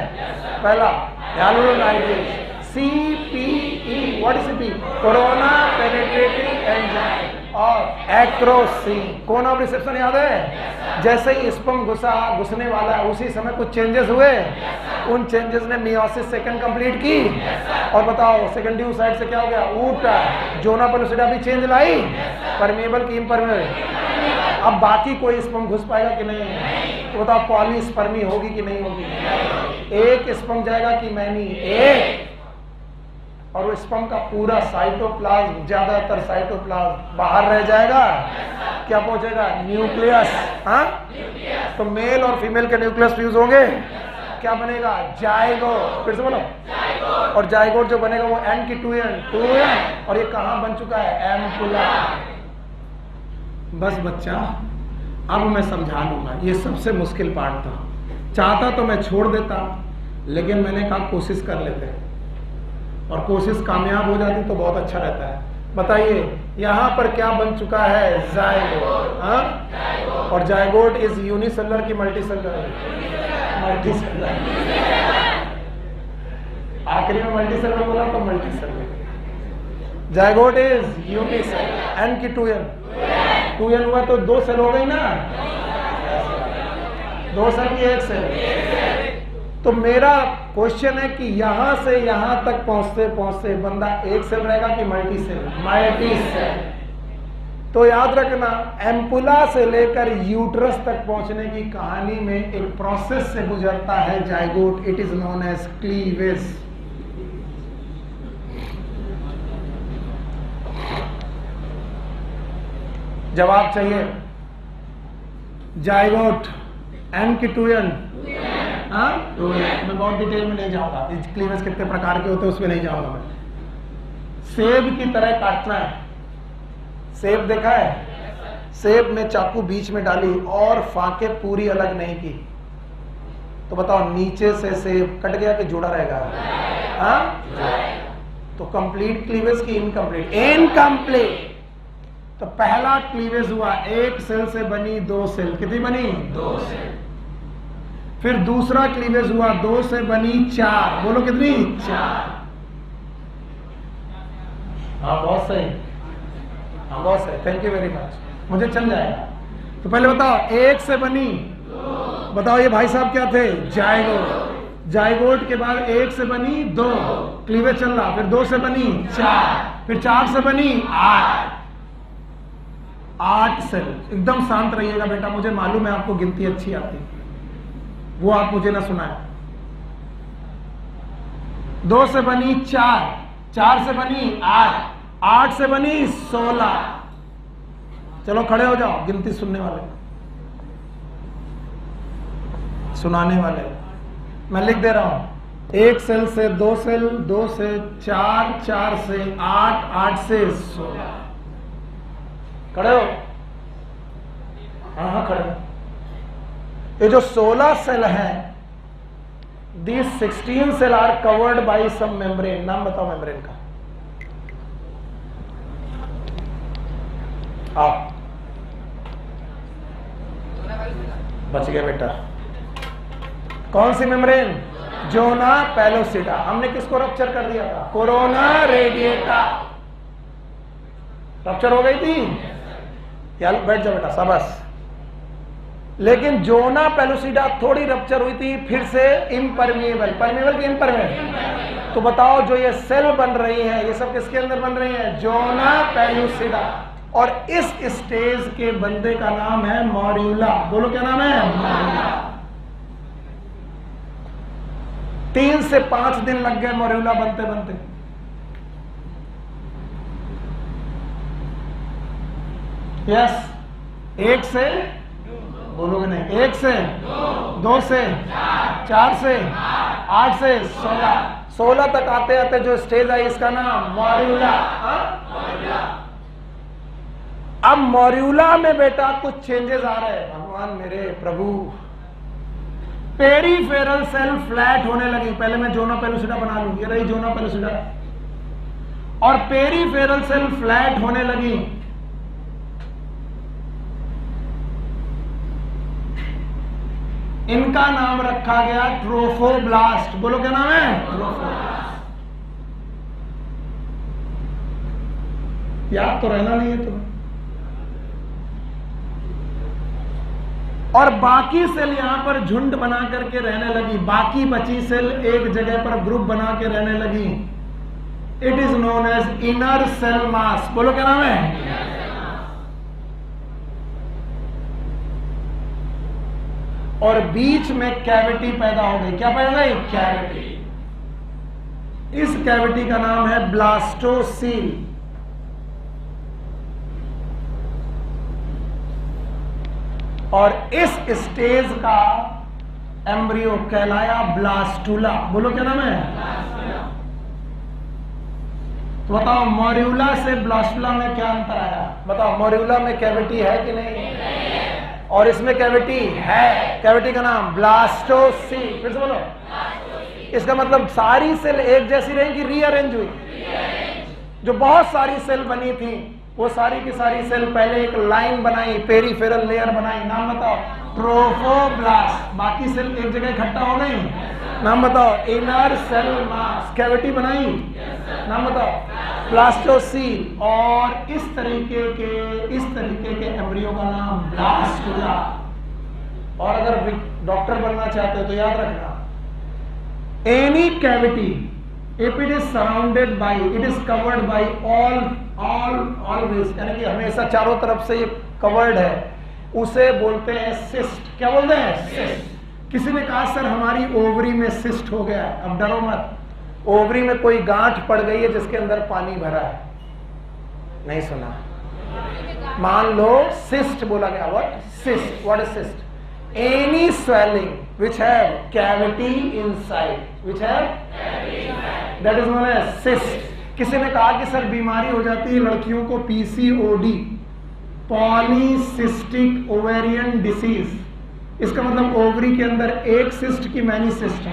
पहला हाइलोरोनाइट्रेज, CPE। What is CPE? Corona penetrating enzyme. और एक्रोसिन, कोन ऑफ रिसेप्शन याद है? जैसे ही स्पर्म घुसने वाला है उसी समय कुछ चेंजेस हुए, उन चेंजेस ने मियोसिस सेकंड कंप्लीट की। और बताओ सेकेंडरी साइड से क्या हो गया? ऊटा। जोना पेलुसिडा भी चेंज लाई, परमेबल की इम्परमेबल। अब बाकी कोई स्पर्म घुस पाएगा कि नहीं? तो बताओ पॉलीस्पर्मी होगी कि नहीं होगी? एक स्पर्म जाएगा कि मैनी? एक। और वो स्पर्म का पूरा साइटोप्लाज्म, ज्यादातर साइटोप्लाज्म बाहर रह जाएगा। क्या पहुंचेगा? न्यूक्लियस। हाँ, तो मेल और फीमेल के न्यूक्लियस फ्यूज होंगे, क्या बनेगा? जायगोट। फिर से बोलो। और जायगोट जो बनेगा वो एन की 2n। और ये कहां बन चुका है? एम्पुला। बस बच्चा, अब मैं समझा लूंगा। ये सबसे मुश्किल पार्ट था। चाहता तो मैं छोड़ देता, लेकिन मैंने कहा कोशिश कर लेते हैं। और कोशिश कामयाब हो जाती तो बहुत अच्छा रहता है। बताइए यहाँ पर क्या बन चुका है? जायगोट। हाँ, और जायगोट इज यूनिसेलुलर की मल्टीसेलुलर? मल्टीसेलुलर। आखिरी में मल्टीसेलुलर बोला तो multicellular. Zygote is unicellular. N की 2n, 2n हुआ तो 2 सेल हो गई ना, 2 सेल की 1 सेल। तो मेरा क्वेश्चन है कि यहां से यहां तक पहुंचते पहुंचते बंदा 1 सेल रहेगा कि मल्टी सेल? Multi cell. तो याद रखना, एम्पुला से लेकर यूट्रस तक पहुंचने की कहानी में एक प्रोसेस से गुजरता है zygote. It is known as cleavage. जवाब चाहिए? जायगोट, एन की 2n, मैं बहुत डिटेल में नहीं जाऊंगा, क्लीवेज कितने प्रकार के होते हैं उसमें नहीं जाऊंगा मैं। सेब की तरह काटना है। सेब देखा है? सेब में चाकू बीच में डाली और फाके पूरी अलग नहीं की, तो बताओ नीचे से सेब कट गया कि जुड़ा रहेगा? तो कंप्लीट क्लीवेज की इनकम्प्लीट? इनकम्प्लीट। तो पहला क्लीवेज हुआ, 1 सेल से बनी 2 सेल। कितनी बनी? 2 सेल। फिर दूसरा क्लीवेज हुआ, 2 से बनी 4। बोलो कितनी? 4। हाँ बहुत सही, हाँ बहुत सही, थैंक यू वेरी मच, मुझे चल जाएगा। तो पहले बताओ 1 से बनी, बताओ ये भाई साहब क्या थे? जायगोट। जायगोट के बाद 1 से बनी 2, क्लीवेज चल रहा। फिर 2 से बनी 4, फिर 4 से बनी 8 सेल। एकदम शांत रहिएगा बेटा, मुझे मालूम है आपको गिनती अच्छी आती, वो आप मुझे ना सुनाए। 2 से बनी 4, 4 से बनी 8, 8 से बनी 16। चलो खड़े हो जाओ, गिनती सुनने वाले, सुनाने वाले। मैं लिख दे रहा हूं, 1 सेल से 2 सेल, 2 से 4, 4 से 8, 8 से 16। खड़े हो? हाँ हाँ खड़े। ये जो 16 सेल है, these 16 cell are covered by some membrane. नाम बताओ मेम्ब्रेन का। आओ, बच गया बेटा। कौन सी मेम्ब्रेन? Zona pellucida. हमने किसको रप्चर कर दिया था? Corona radiata. रप्चर हो गई थी यार, बैठ जाओ बेटा, शाबाश। लेकिन जोना पेलोसिडा थोड़ी रप्चर हुई थी, फिर से इम्परमिएबल। परमिएबल की इम्परमिएबल? तो बताओ जो ये सेल बन रही है, ये सब किसके अंदर बन रही है? Zona pellucida. और इस स्टेज के बंदे का नाम है मॉर्यूला। बोलो क्या नाम है? मॉर्यूला। 3 से 5 दिन लग गए मॉर्यूला बनते बनते। यस, 1 से, बोलोगे नहीं, 1 से 2 से 4 से 8 से 16 तक आते आते जो स्टेज आई इसका नाम मॉर्यूला। अब मॉर्यूला में बेटा कुछ चेंजेस आ रहे हैं। भगवान मेरे प्रभु, पेरीफेरल सेल फ्लैट होने लगी। पहले मैं जोना पेलोसिडा बना लूं, ये रही जोना पेलोसिडा, और पेरीफेरल सेल फ्लैट होने लगी। इनका नाम रखा गया ट्रोफोब्लास्ट। बोलो क्या नाम है? ट्रोफोब्लास्ट। याद तो रहना नहीं है तुम्हें। और बाकी सेल यहां पर झुंड बना करके रहने लगी। बाकी बची सेल एक जगह पर ग्रुप बना के रहने लगी। It is known as inner cell mass. बोलो क्या नाम है? और बीच में कैविटी पैदा हो गई। क्या पैदा हुई? कैविटी। इस कैविटी का नाम है ब्लास्टोसील। और इस स्टेज का एम्ब्रियो कहलाया ब्लास्टुला। बोलो क्या नाम है? तो बताओ मॉर्यूला से ब्लास्टुला में क्या अंतर आया? बताओ, मॉर्यूला में कैविटी है कि नहीं? और इसमें कैविटी है। कैविटी का नाम ब्लास्टोसील। फिर से बोलो। इसका मतलब सारी सेल एक जैसी रहेंगी, रीअरेंज हुई। जो बहुत सारी सेल बनी थी वो सारी की सारी सेल पहले एक लाइन बनाई, पेरिफेरल लेयर बनाई, नाम बताओ, ट्रोफोब्लास्ट। बाकी सेल एक जगह इकट्ठा हो गई, नाम बताओ, इनर सेल मास। कैविटी बनाई, नाम बताओ, ब्लास्टोसील। और इस तरीके के एम्ब्रियो का नाम ब्लास्टुला। और अगर डॉक्टर बनना चाहते हो तो याद रखना, any cavity if it is surrounded by, it is covered by always, यानी कि हमेशा चारों तरफ से ये कवर्ड है, उसे बोलते हैं सिस्ट। क्या बोलते हैं? सिस्ट। किसी ने कहा सर हमारी ओवरी में सिस्ट हो गया है, अब डरो मत, ओवरी में कोई गांठ पड़ गई है जिसके अंदर पानी भरा है। नहीं सुना? मान लो सिस्ट बोला गया। What? Cyst. What is cyst? Any swelling which have cavity inside, which have that is known as cyst. किसी ने कहा कि सर बीमारी हो जाती है लड़कियों को PCOD, पॉलीसिस्टिक ओवेरियन डिसीज। इसका मतलब ओवरी के अंदर एक सिस्ट की मैनी सिस्ट।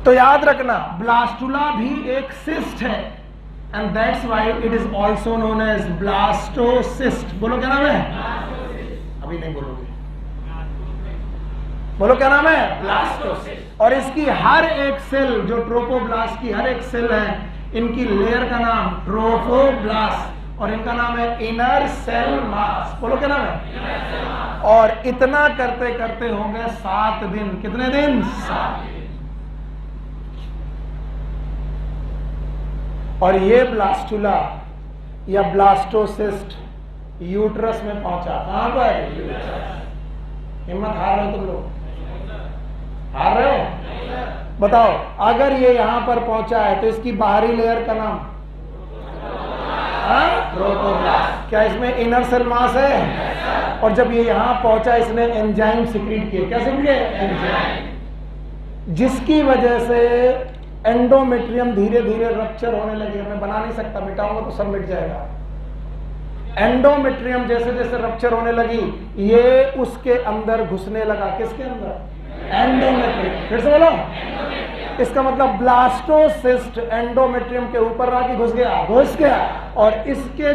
तो याद रखना ब्लास्टुला भी एक सिस्ट है, and that's why it is also known as blastocyst. बोलो क्या नाम है? अभी नहीं बोलोगे, बोलो क्या नाम है? ब्लास्टोसिस्ट। और इसकी हर एक सेल, जो ट्रोफोब्लास्ट की हर एक सेल है, इनकी लेयर का नाम ट्रोफोब्लास्ट और इनका नाम है इनर सेल मास। बोलो क्या नाम है? और इतना करते करते हो गए 7 दिन। कितने दिन? 7 दिन। और ये ब्लास्टुला या ब्लास्टोसिस्ट यूट्रस में पहुंचा। कहां पर? हिम्मत हार रहे हो तुम लोग? हार रहे हो? बताओ, अगर ये यहां पर पहुंचा है तो इसकी बाहरी लेयर का नाम ट्रोफोब्लास्ट। क्या इसमें इनर सेल मास है? और जब ये यहां पहुंचा इसने एंजाइम सिक्रीट किए। क्या सिक्रीट किए? एंजाइम, जिसकी वजह से एंडोमेट्रियम धीरे धीरे रप्चर होने लगे। मैं बना नहीं सकता, मिटाऊंगा तो सब मिट जाएगा। एंडोमेट्रियम जैसे जैसे रप्चर होने लगी, ये उसके अंदर घुसने लगा। किसके अंदर? एंडोमेट्रियम। फिर से बोलो। इसका मतलब ब्लास्टोसिस्ट एंडोमेट्रियम के ऊपर आके घुस गया और इसके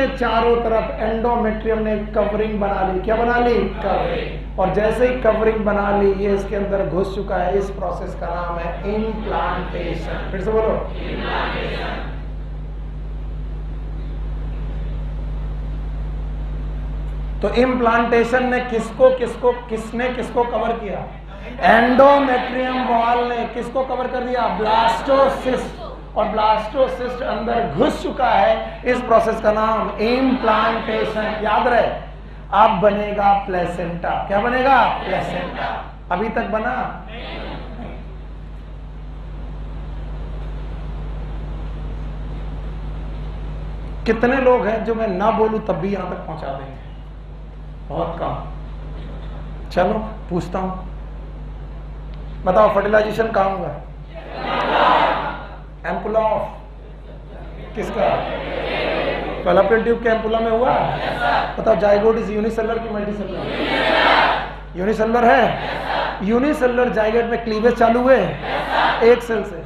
चारों तरफ एंडोमेट्रियम ने कवरिंग बना ली। क्या बना ली? कवरिंग। और जैसे ही कवरिंग बना ली, ये इसके अंदर घुस चुका है। इस प्रोसेस का नाम है इम्प्लांटेशन। फिर से बोलो, इम्प्लांटेशन। तो इम्प्लांटेशन ने किसने किसको कवर किया? एंडोमेट्रियम वॉल ने किसको कवर कर दिया? ब्लास्टोसिस्ट। और ब्लास्टोसिस्ट अंदर घुस चुका है। इस प्रोसेस का नाम इम्प्लांटेशन। याद रहे, अब बनेगा प्लेसेंटा। क्या बनेगा? प्लेसेंटा। अभी तक बना? कितने लोग हैं जो मैं ना बोलूं तब भी यहां तक पहुंचा देंगे? बहुत कम। चलो पूछता हूं, बताओ फर्टिलाइजेशन कहां हुआ? एम्पुला ऑफ किसका? फैलोपियन ट्यूब के एम्पुला में हुआ। बताओ जाइगोट इज यूनिसेलर की मल्टीसेलर? यूनिसेलर है। यूनिसेलर जाइगोट में क्लीवेज चालू हुए 1 सेल से,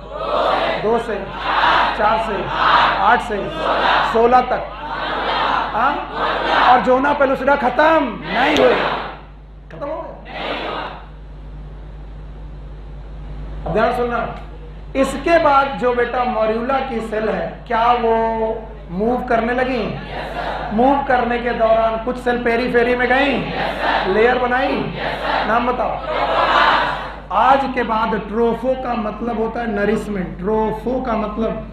2 से, 4 से, 8 से, 16 तक। और जोना पेलुसिडा खत्म नहीं हुए। खत्म हो गया। अब ध्यान सुनना, इसके बाद जो बेटा मॉर्यूला की सेल है, क्या वो मूव करने लगी? मूव करने के दौरान कुछ सेल पेरीफेरी में गई, लेयर बनाई। नाम बताओ। आज के बाद ट्रोफो का मतलब होता है नरिशमेंट। ट्रोफो का मतलब,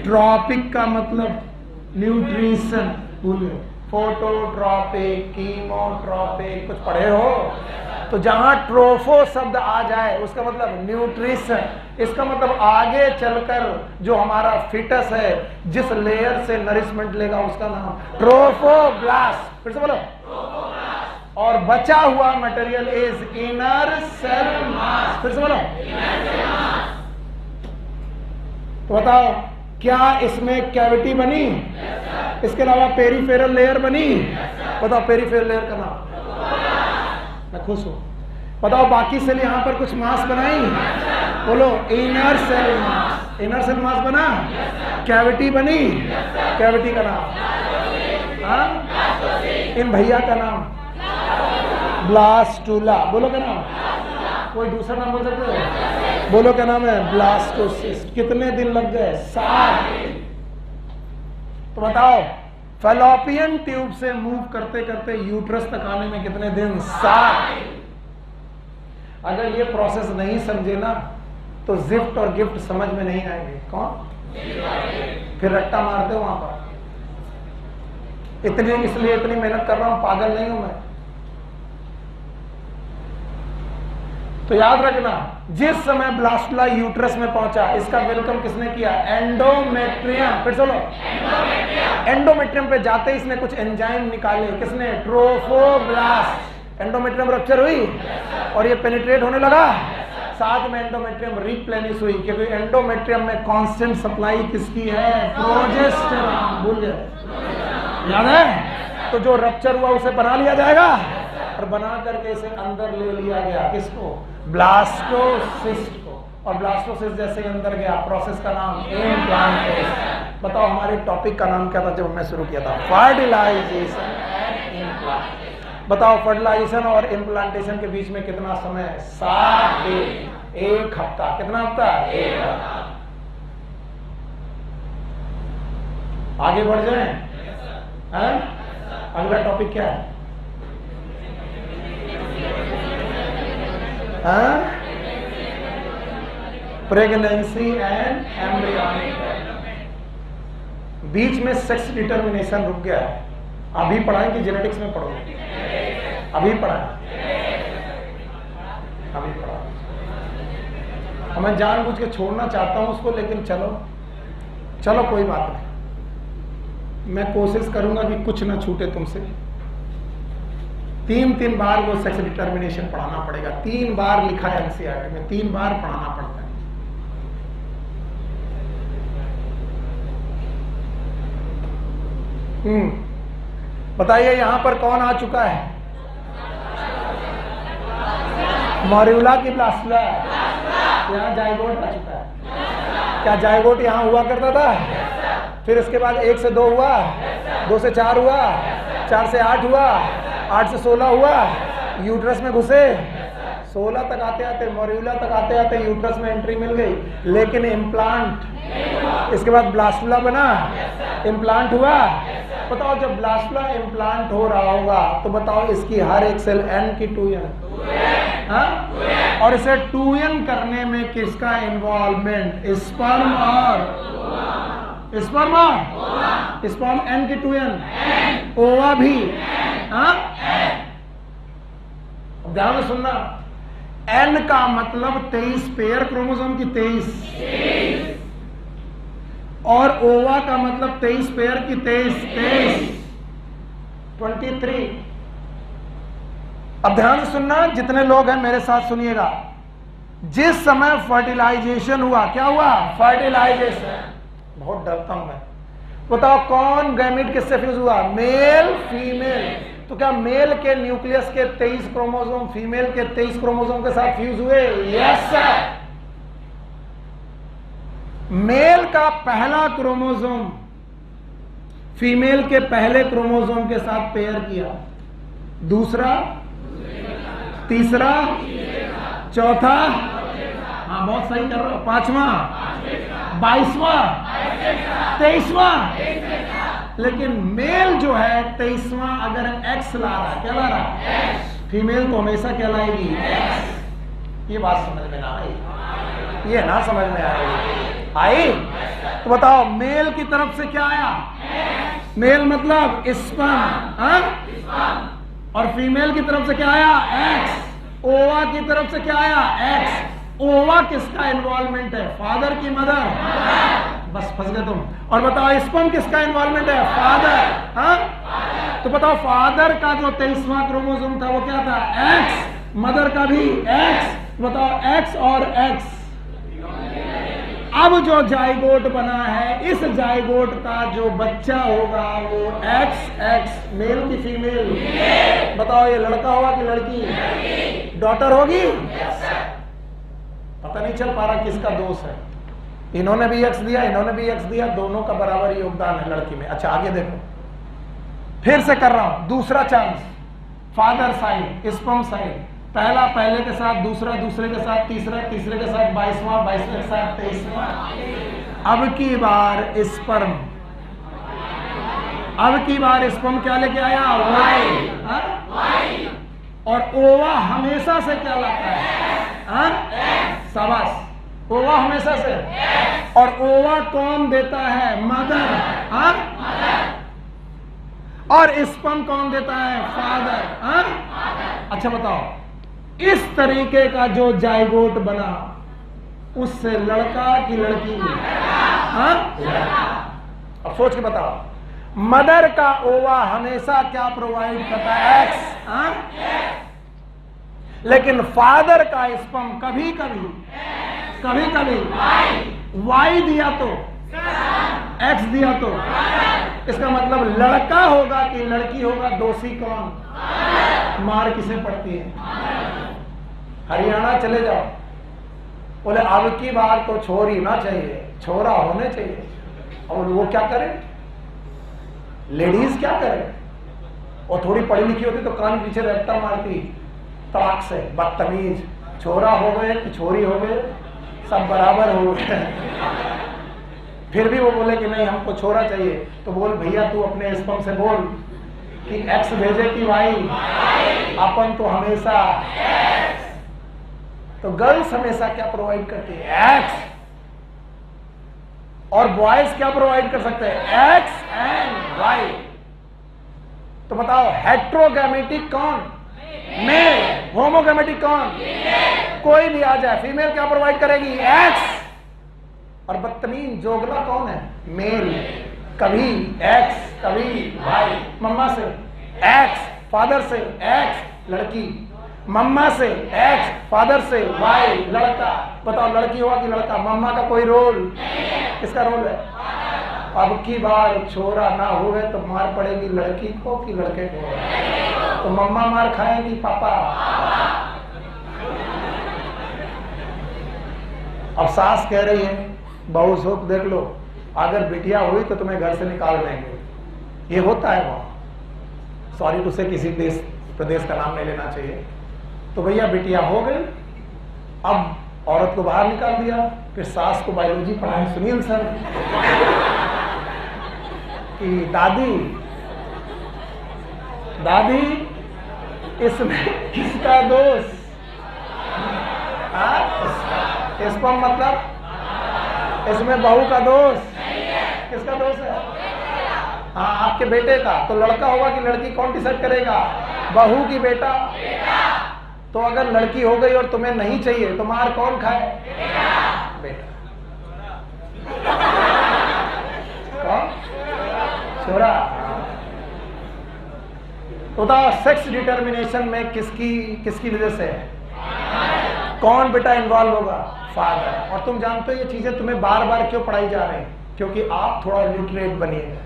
ट्रॉपिक का मतलब न्यूट्रिशन। भूल गए? फोटोट्रॉपिक, कीमोट्रॉपिक कुछ पढ़े हो? तो जहां ट्रोफो शब्द आ जाए उसका मतलब न्यूट्रिशन। इसका मतलब आगे चलकर जो हमारा फिटस है, जिस लेयर से नरिशमेंट लेगा, उसका नाम ट्रोफोब्लास्ट। फिर से बोलो, ट्रोफोब्लास्ट। और बचा हुआ material is inner cell mass. फिर से बोलो, इनर सेल मास। तो बताओ, क्या इसमें कैविटी बनी? इसके अलावा पेरीफेरल लेयर बनी? बताओ पेरीफेरल लेयर का नाम। मैं खुश हूं। बताओ बाकी सेल यहां पर कुछ मास बनाई? बोलो inner cell mass. Inner cell mass बना? कैविटी बनी? कैविटी का नाम? हाँ? इन भैया का नाम? ब्लास्टुला। बोलो क्या नाम? कोई दूसरा नाम बोल सकते हो? बोलो क्या नाम है? ब्लास्टोसिस्ट। कितने दिन लग गए? 7 दिन। तो बताओ फैलोपियन ट्यूब से मूव करते करते यूट्रस तक आने में कितने दिन? 7। अगर ये प्रोसेस नहीं समझे ना तो जिफ्ट और गिफ्ट समझ में नहीं आएंगे। कौन? फिर रट्टा मारते हो वहां पर। इसलिए इतनी मेहनत कर रहा हूं, पागल नहीं हूं मैं। तो याद रखना, जिस समय ब्लास्टुला यूट्रस में पहुंचा, इसका वेलकम किसने किया? एंडोमेट्रियम। फिर चलो, एंडोमेट्रियम पे जाते ही इसने कुछ एंजाइम निकाले। किसने? ट्रोफोब्लास्ट। एंडोमेट्रियम रप्चर हुई और ये पेनिट्रेट होने लगा। साथ में एंडोमेट्रियम रिप्लेनिश हुई, क्योंकि एंडोमेट्रियम में कांस्टेंट सप्लाई किसकी है? प्रोजेस्टेरॉन। भूल गए? याद है? तो जो रप्चर हुआ उसे बना लिया जाएगा और बना करके इसे अंदर ले लिया गया। किसको? ब्लास्टोसिस्ट को। और ब्लास्टोसिस्ट जैसे अंदर गया, प्रोसेस का नाम इम्प्लांटेशन। बताओ हमारे टॉपिक का नाम क्या था जब मैं शुरू किया था? Fertilization and implantation. बताओ फर्टिलाइजेशन और इम्प्लांटेशन के बीच में कितना समय? 7 दिन। 1 हफ्ता। कितना हफ्ता? 1 हफ्ता। आगे बढ़ जाएं? अगला टॉपिक क्या है? Pregnancy and embryonic. बीच में सेक्स डिटर्मिनेशन रुक गया है। अभी पढ़ाएं कि जेनेटिक्स में पढ़ोगे? अभी पढ़ाएं? अभी पढ़ा। मैं जानबूझ के छोड़ना चाहता हूं उसको, लेकिन चलो कोई बात नहीं। मैं कोशिश करूंगा कि कुछ ना छूटे तुमसे। 3 बार वो सेक्स डिटर्मिनेशन पढ़ाना पड़ेगा। 3 बार लिखा है एनसीईआरटी में, 3 बार पढ़ाना पड़ता है। बताइए यहां पर कौन आ चुका है? मॉर्यूला की ब्लास्टुला? यहाँ जाइगोट आ चुका है। क्या जाइगोट यहाँ हुआ करता था? फिर इसके बाद 1 से 2 हुआ, 2 से 4 हुआ, 4 से 8 हुआ, 8 से 16 हुआ, यूट्रस में घुसे, 16 तक आते आते, मॉर्यूला तक आते आते यूट्रस में एंट्री मिल गई। लेकिन इम्प्लांट, इसके बाद ब्लास्टुला बना, इम्प्लांट हुआ। बताओ जब ब्लास्टुला इम्प्लांट हो रहा होगा तो बताओ इसकी हर एक सेल N की 2N, हाँ? और इसे 2N करने में किसका इन्वॉल्वमेंट? स्पर्म और स्पर्म N की 2N, ओवा भी, हाँ? ध्यान से सुनना, N का मतलब 23 पेयर क्रोमोसोम की 23, और ओवा का मतलब 23 पेयर की 23 23। अब ध्यान से सुनना, जितने लोग हैं मेरे साथ सुनिएगा। जिस समय फर्टिलाइजेशन हुआ, क्या हुआ? फर्टिलाइजेशन। बहुत डरता हूं मैं। बताओ कौन गैमीट किससे फ्यूज हुआ? Male female. तो क्या मेल के न्यूक्लियस के 23 क्रोमोसोम फीमेल के 23 क्रोमोसोम के साथ फ्यूज हुए? Yes sir. मेल का पहला क्रोमोसोम फीमेल के पहले क्रोमोसोम के साथ पेयर किया, दूसरा, तीसरा, चौथा, हाँ बहुत सही कर रहे हो, 5वां, 22वां, 23वां। लेकिन मेल जो है 23वां अगर एक्स ला रहा, क्या ला रहा? फीमेल तो हमेशा क्या लाएगी? एक्स। ये बात समझ में ना आई? ये ना समझ में आई? तो बताओ मेल की तरफ से क्या आया? मेल मतलब स्पर्म, और फीमेल की तरफ से क्या आया? एक्स। ओवा की तरफ से क्या आया? एक्स। ओवा किसका इन्वॉल्वमेंट है? फादर की मदर? बस फंस गए तुम। और बताओ स्पर्म किसका इन्वॉल्वमेंट है? फादर, हाँ? तो बताओ फादर का जो 23वां क्रोमोसोम था वो क्या था? एक्स। मदर का भी एक्स। बताओ एक्स और एक्स। अब जो जाइगोट बना है, इस जाइगोट का जो बच्चा होगा वो एक्स एक्स, मेल की फीमेल? बताओ ये लड़का होगा कि लड़की? डॉटर होगी? पता नहीं चल पा रहा किसका दोष है। इन्होंने भी एक्स दिया, इन्होंने भी एक्स दिया, दोनों का बराबर योगदान है लड़की में। अच्छा आगे देखो, फिर से कर रहा हूं, दूसरा chance. Father side, sperm side, पहला पहले के साथ, दूसरा दूसरे के साथ, तीसरा तीसरे के साथ, 22वां 22वें के साथ, 23वां। अब की बार स्पर्म, अब की बार स्पर्म क्या लेके आया? वाई। और ओवा हमेशा से क्या लाता है? शाबाश, ओवा हमेशा से। और ओवा कौन देता है? मदर। और स्पर्म कौन देता है? फादर। अच्छा बताओ, इस तरीके का जो जाइगोट बना उससे लड़का की लड़की? अब सोच के बताओ, मदर का ओवा हमेशा क्या प्रोवाइड करता है? एक्स। लेकिन फादर का स्पर्म कभी कभी वाई दिया तो, एक्स दिया तो, इसका मतलब लड़का होगा कि लड़की होगा? दोषी कौन? मार किसे पड़ती है? हरियाणा चले जाओ, बोले अब की बार तो छोरी ना चाहिए, छोरा होने चाहिए। और वो क्या करे? लेडीज क्या करे? और थोड़ी पढ़ी लिखी होती तो कान पीछे रट्टा मारती तड़ाक से, बदतमीज। छोरा हो गए कि छोरी हो गए, सब बराबर हो गए। फिर भी वो बोले कि नहीं हमको छोरा चाहिए, तो बोल भैया तू अपने स्पर्म से बोल कि एक्स भेजे कि वाई। अपन तो हमेशा, तो गर्ल्स हमेशा क्या प्रोवाइड करती है? एक्स। और बॉयज क्या प्रोवाइड कर सकते हैं? X and Y. तो बताओ हेट्रोगैमेटिक कौन? मेल। होमोगैमेटिक कौन? कोई भी आ जाए, फीमेल क्या प्रोवाइड करेगी? एक्स। और बदतमीन जोगला कौन है? मेल। कभी एक्स कभी वाई। मम्मा से एक्स, फादर से एक्स, लड़की। मम्मा से एक्स, फादर से वाई, लड़का। बताओ लड़की होगा कि लड़का? मम्मा का कोई रोल? किसका रोल है? अब की बार छोरा ना हुए तो मार पड़ेगी लड़की को कि लड़के को? तो मम्मा मार खाएगी पापा? अब सास कह रही है बहू सोच देख लो, अगर बिटिया हुई तो तुम्हें घर से निकाल देंगे। ये होता है वहां, सॉरी टू से किसी देश प्रदेश का नाम नहीं लेना चाहिए। तो भैया बिटिया हो गई, अब औरत को बाहर निकाल दिया, फिर सास को बायोलॉजी पढ़ाए सुनील सर कि दादी इसमें किसका दोष? इसको मतलब इसमें बहू का दोष? किसका दोष है? हाँ आपके बेटे का। तो लड़का होगा कि लड़की, कौन डिसाइड करेगा? बहू की बेटा? तो अगर लड़की हो गई और तुम्हें नहीं चाहिए तो मार कौन खाए? बेटा। कौन? छोरा। तो सेक्स डिटर्मिनेशन में किसकी वजह से है? कौन बेटा इन्वॉल्व होगा? फादर। और तुम जानते हो ये चीजें तुम्हें बार बार क्यों पढ़ाई जा रही हैं? क्योंकि आप थोड़ा लिटरेट बनिए।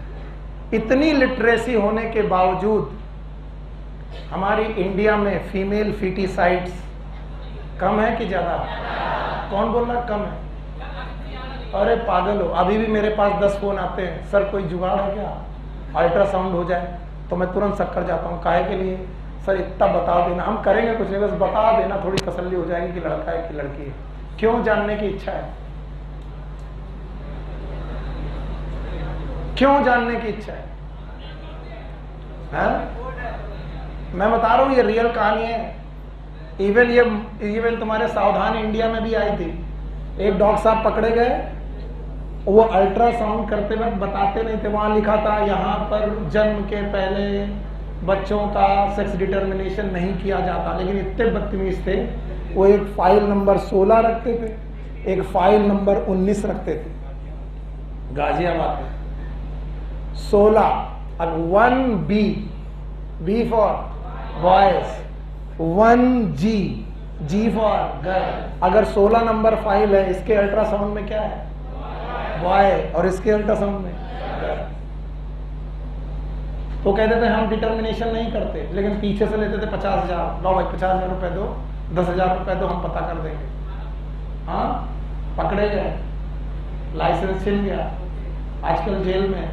इतनी लिटरेसी होने के बावजूद हमारी इंडिया में फीमेल फीटिसाइड्स कम है कि ज्यादा? कौन बोल रहा कम है? अरे पागल हो, अभी भी मेरे पास 10 फोन आते हैं, सर कोई जुगाड़ है क्या, अल्ट्रासाउंड हो जाए? तो मैं तुरंत शक्कर जाता हूँ, काहे के लिए? सर इतना बता देना, हम करेंगे कुछ नहीं, बस बता देना, थोड़ी तसल्ली हो जाएगी कि लड़का है कि लड़की है। क्यों जानने की इच्छा है? क्यों जानने की इच्छा है? मैं बता रहा हूं ये रियल कहानी है। इवन तुम्हारे सावधान इंडिया में भी आई थी। एक डॉक्टर साहब पकड़े गए, वो अल्ट्रासाउंड करते वक्त बताते नहीं थे, वहां लिखा था यहाँ पर जन्म के पहले बच्चों का सेक्स डिटर्मिनेशन नहीं किया जाता। लेकिन इतने बदतमीज थे, वो एक फाइल नंबर 16 रखते थे, एक फाइल नंबर 19 रखते थे गाजियाबाद में। 16 और 1B, B for boys, 1G, G for girl. अगर 16 नंबर फाइल है, इसके अल्ट्रासाउंड में क्या है? बॉय, और इसके अल्ट्रासाउंड में गर्ल। तो कहते थे हम डिटर्मिनेशन नहीं करते, लेकिन पीछे से लेते थे 50,000। लो भाई 50,000 रुपए दो, 10,000 रुपए तो हम पता कर देंगे। हाँ, पकड़े गए, लाइसेंस छिन गया, आजकल जेल में।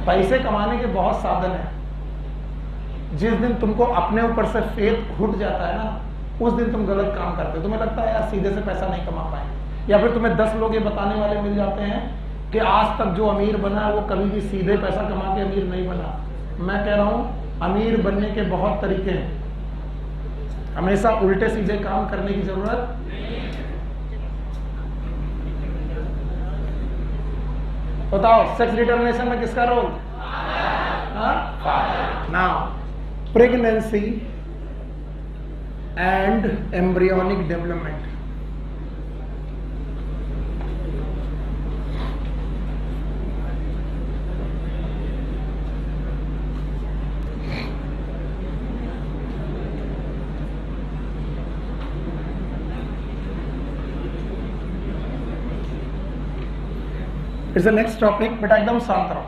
पैसे कमाने के बहुत साधन हैं। जिस दिन तुमको अपने ऊपर से फेथ उठ जाता है ना, उस दिन तुम गलत काम करते हो। तुम्हें लगता है यार सीधे से पैसा नहीं कमा पाएंगे, या फिर तुम्हें 10 लोग ये बताने वाले मिल जाते हैं कि आज तक जो अमीर बना है वो कभी भी सीधे पैसा कमा के अमीर नहीं बना। मैं कह रहा हूं अमीर बनने के बहुत तरीके हैं, हमेशा उल्टे सीधे काम करने की जरूरत नहीं। बताओ सेक्स डिटर्मिनेशन में किसका role? Now pregnancy and embryonic development. It's the next topic. बेटा एकदम शांत रहो।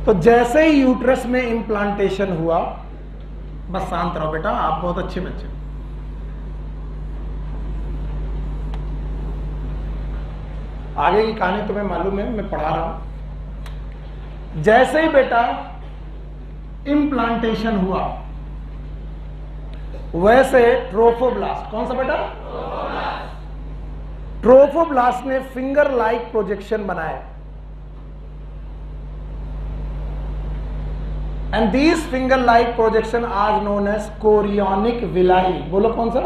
तो जैसे ही यूट्रस में इम्प्लांटेशन हुआ, बस शांत रहो बेटा, आप बहुत अच्छे बच्चे। आगे की कहानी तुम्हें मालूम है, मैं पढ़ा रहा हूं। जैसे ही बेटा इम्प्लांटेशन हुआ, वैसे ट्रोफोब्लास्ट, कौन सा बेटा? ट्रोफोब्लास्ट ने फिंगर लाइक प्रोजेक्शन बनाए, and these finger like projection are known as chorionic villi. बोलो कौन सा?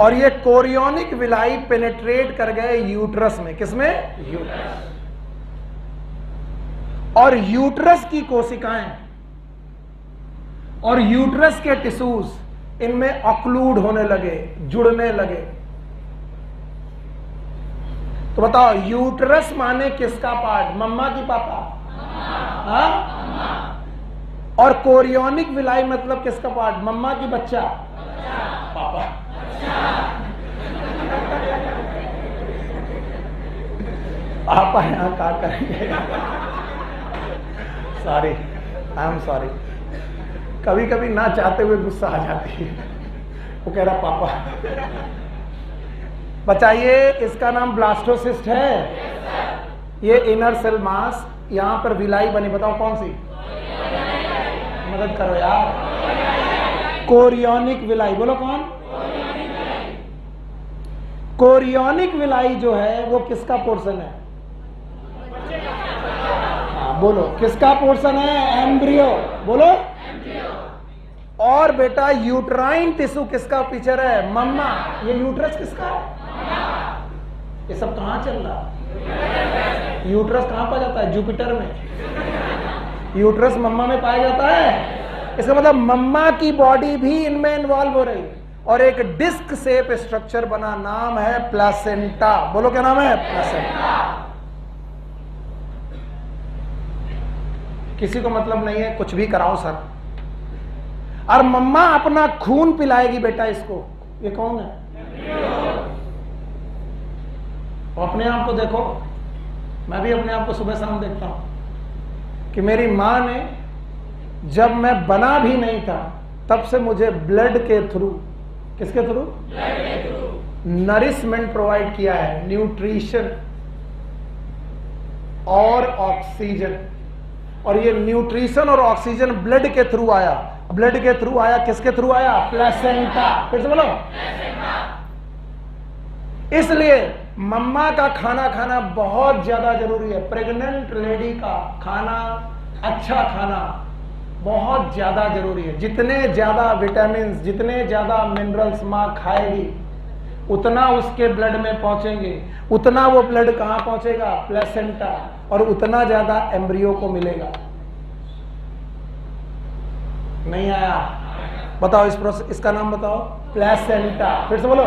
और ये कोरियोनिक विलाई पेनेट्रेट कर गए यूट्रस में। किसमें? यूट्रस। और यूट्रस की कोशिकाएं और यूट्रस के टिश्यूज इनमें ऑक्लूड होने लगे, जुड़ने लगे। तो बताओ यूट्रस माने किसका पार्ट? मम्मा की पापा? हाँ? और कोरियोनिक विलाई मतलब किसका पार्ट? मम्मा की बच्चा? पापा। पापा यहां क्या करेंगे? Sorry, I am sorry. कभी कभी ना चाहते हुए गुस्सा आ जाती है। वो कह रहा पापा। बताइए, इसका नाम ब्लास्टोसिस्ट है। ये इनर सेल मास, यहां पर विलाई बनी। बताओ कौन सी? मदद करो यार। Chorionic villi. बोलो कौन? कोरियोनिक विलाई जो है वो किसका पोर्शन है? बोलो किसका पोर्शन है? एम्ब्रियो। बोलो। और बेटा यूट्राइन टिश्यू किसका फीचर है? मम्मा। ये यूट्रस किसका है? ये सब कहां चल रहा है? यूट्रस कहां पाया जाता है? जुपिटर में। यूट्रस मम्मा में पाया जाता है। इसका मतलब मम्मा की बॉडी भी इनमें इन्वॉल्व हो रही है। और एक डिस्क शेप स्ट्रक्चर बना, नाम है प्लासेंटा। बोलो क्या नाम है? प्लासेंटा। किसी को मतलब नहीं है, कुछ भी कराओ सर। और मम्मा अपना खून पिलाएगी बेटा इसको। ये कौन है? अपने आप को देखो। मैं भी अपने आप को सुबह शाम देखता हूं कि मेरी मां ने, जब मैं बना भी नहीं था तब से मुझे ब्लड के थ्रू, किसके थ्रू? नरिशमेंट प्रोवाइड किया है, न्यूट्रिशन और ऑक्सीजन। और ये न्यूट्रिशन और ऑक्सीजन ब्लड के थ्रू आया। ब्लड के थ्रू आया, किसके थ्रू आया? प्लेसेंटा। फिर से बोलो। इसलिए मम्मा का खाना खाना बहुत ज्यादा जरूरी है। प्रेग्नेंट लेडी का खाना, अच्छा खाना बहुत ज्यादा जरूरी है। जितने ज्यादा विटामिन, जितने ज्यादा मिनरल्स मां खाएगी, उतना उसके ब्लड में पहुंचेंगे। उतना वो ब्लड कहां पहुंचेगा? प्लेसेंटा। और उतना ज्यादा एम्ब्रियो को मिलेगा। नहीं आया? बताओ इस प्रोसेस, इसका नाम बताओ। प्लेसेंटा। फिर से बोलो।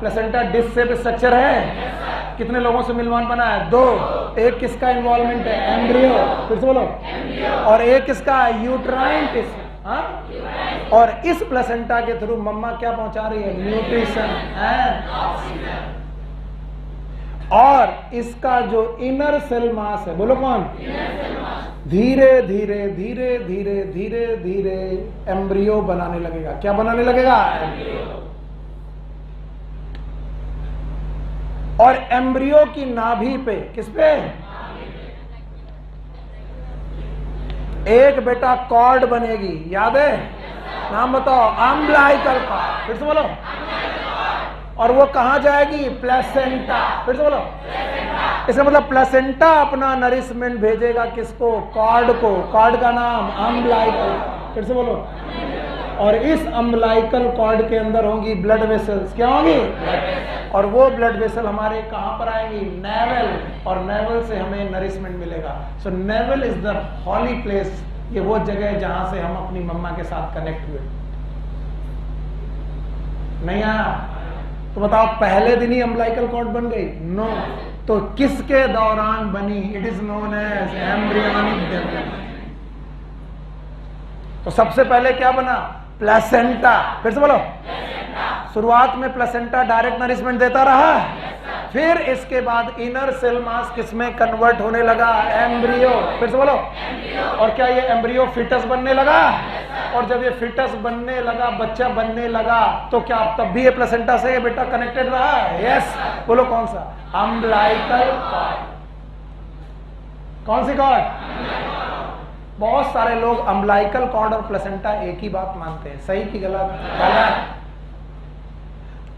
प्लेसेंटा डिस्क शेप स्ट्रक्चर है। कितने लोगों से मिलवान बना है? 2। एक किसका इन्वॉल्वमेंट है? एम्ब्रियो। फिर से बोलो। और एक किसका? Uterine tissue. और इस प्लेसेंटा के थ्रू मम्मा क्या पहुंचा रही है? Nutrition and oxygen. और इसका जो इनर सेल मास है, बोलो कौन, धीरे धीरे धीरे धीरे धीरे धीरे एम्ब्रियो बनाने लगेगा। क्या बनाने लगेगा? और एम्ब्रियो की नाभि पे, किस पे? एक बेटा कॉर्ड बनेगी, याद है? नाम बताओ। Umbilical cord. फिर से बोलो। और वो कहां जाएगी? प्लेसेंटा। फिर से बोलो। इसका मतलब प्लेसेंटा अपना नरिशमेंट भेजेगा किसको? कॉर्ड को। कॉर्ड का नाम अम्बिलिकल। फिर से बोलो। और इस अम्बिलिकल कॉर्ड के अंदर होंगी ब्लड वेसल्स। क्या होंगी? और वो ब्लड वेसल हमारे कहां पर आएंगी? नेवल। और नेवल से हमें नरिशमेंट मिलेगा। So navel is the holy place. ये वो जगह है जहां से हम अपनी मम्मा के साथ कनेक्ट हुए। नहीं आया? तो बताओ, पहले दिन ही अम्बिलिकल कॉर्ड बन गई? नो। तो किसके दौरान बनी? It is known as embryonic development. तो सबसे पहले क्या बना? प्लेसेंटा। फिर से बोलो। शुरुआत में प्लेसेंटा डायरेक्ट नरिशमेंट देता रहा। फिर इसके बाद इनर सेल मास किसमें कन्वर्ट होने लगा? एम्ब्रियो। फिर से बोलो। और क्या ये एम्ब्रियो फिटस बनने लगा? और जब ये फिटस बनने लगा, बच्चा बनने लगा, तो क्या तब भी ये प्लेसेंटा से बेटा कनेक्टेड रहा? यस। बोलो कौन सा? Umbilical cord. कौन सी कॉर्ड? बहुत सारे लोग अम्बिलिकल कॉर्ड और प्लेसेंटा एक ही बात मानते हैं। सही की गलत? गलत।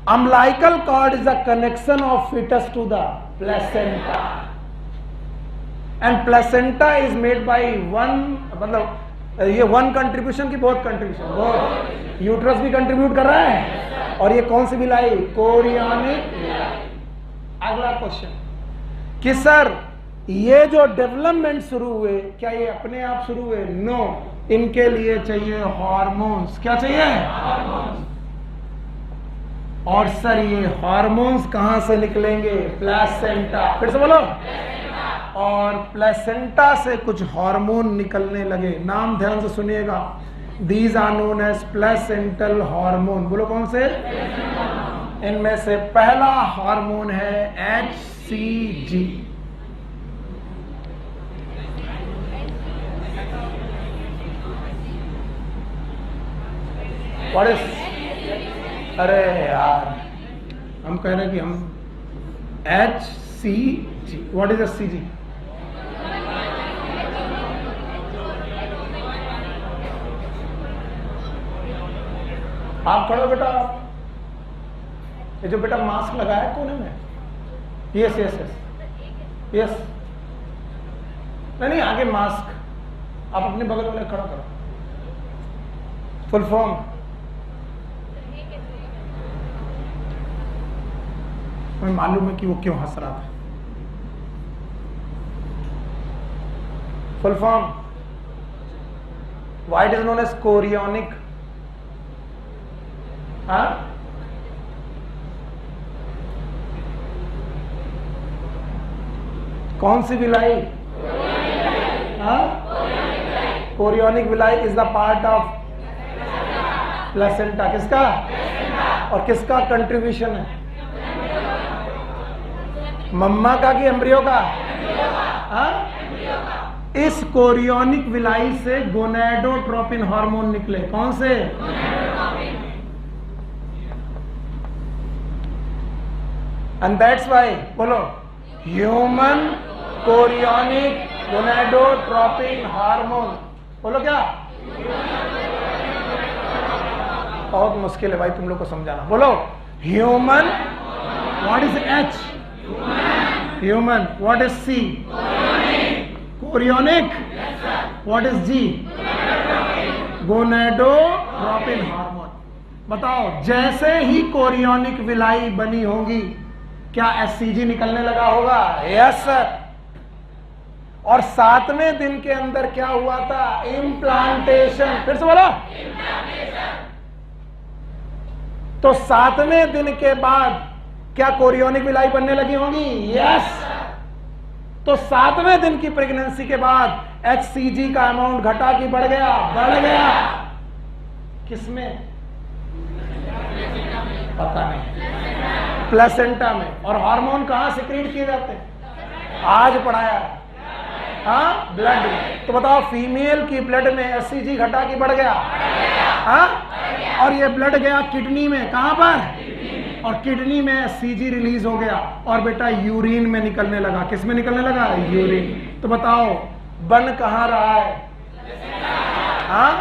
Umbilical cord is a connection of fetus to the placenta, and placenta is made by one, मतलब ये one contribution की बहुत contribution, बहुत यूट्रस भी कंट्रीब्यूट कर रहा है। और ये कौन सी विलाई? Chorionic villi. अगला क्वेश्चन कि सर ये जो डेवलपमेंट शुरू हुए, क्या ये अपने आप शुरू हुए? नो। इनके लिए चाहिए हार्मोन्स। क्या चाहिए? हार्मोन्स। और सर ये हार्मोन्स कहां से निकलेंगे? प्लेसेंटा। फिर से बोलो। और प्लेसेंटा से कुछ हार्मोन निकलने लगे। नाम ध्यान से सुनिएगा। These are known as placental hormone. बोलो कौन से? इनमें से पहला हार्मोन है HCG। What is? अरे यार, हम कह रहे हैं कि हम HCG। What is HCG? आप खड़ो बेटा। ये जो बेटा मास्क लगाया है कोने में, यस यस यस यस, नहीं आगे मास्क। आप अपने बगल वाले खड़ा करो। Full form. हमें मालूम है कि वो क्यों हंस रहा था। Full form. Why it is known as chorionic? हाँ, कौन सी विलाई? हाँ, chorionic villi is the part of placenta. किसका? और किसका कंट्रीब्यूशन है? मम्मा का कि एम्ब्रियो का? हाँ? इस कोरियोनिक विलाई से गोनेडोट्रोपिन हार्मोन निकले। कौन से? एंड दैट्स व्हाई, बोलो, ह्यूमन कोरियोनिक गोनेडोट्रोपिन हार्मोन। बोलो क्या? बहुत मुश्किल है भाई तुम लोग को समझाना। बोलो human. What is H? Human. What is C? Chorionic. What is G? Gonadotropin hormone. बताओ, जैसे ही कोरियोनिक विलाई बनी होगी, क्या HCG निकलने लगा होगा? Yes sir. और 7वें दिन के अंदर क्या हुआ था? इम्प्लांटेशन। फिर से बोलो। तो 7वें दिन के बाद क्या कोरियोनिक विलाई बनने लगी होंगी? यस। तो 7वें दिन की प्रेगनेंसी के बाद HCG का अमाउंट घटा कि बढ़ गया? बढ़ गया। किसमें? पता नहीं। प्लेसेंटा में। और हार्मोन कहाँ सिक्रीट किए जाते हैं? आज पढ़ाया, हाँ, ब्लड में। तो बताओ फीमेल की ब्लड में एससीजी घटा कि बढ़ गया? हाँ, और ये ब्लड गया किडनी में, कहां पर? और किडनी में एससीजी रिलीज हो गया और बेटा यूरिन में निकलने लगा। किस में निकलने लगा? यूरिन। तो बताओ बन कहां रहा है? हाँ,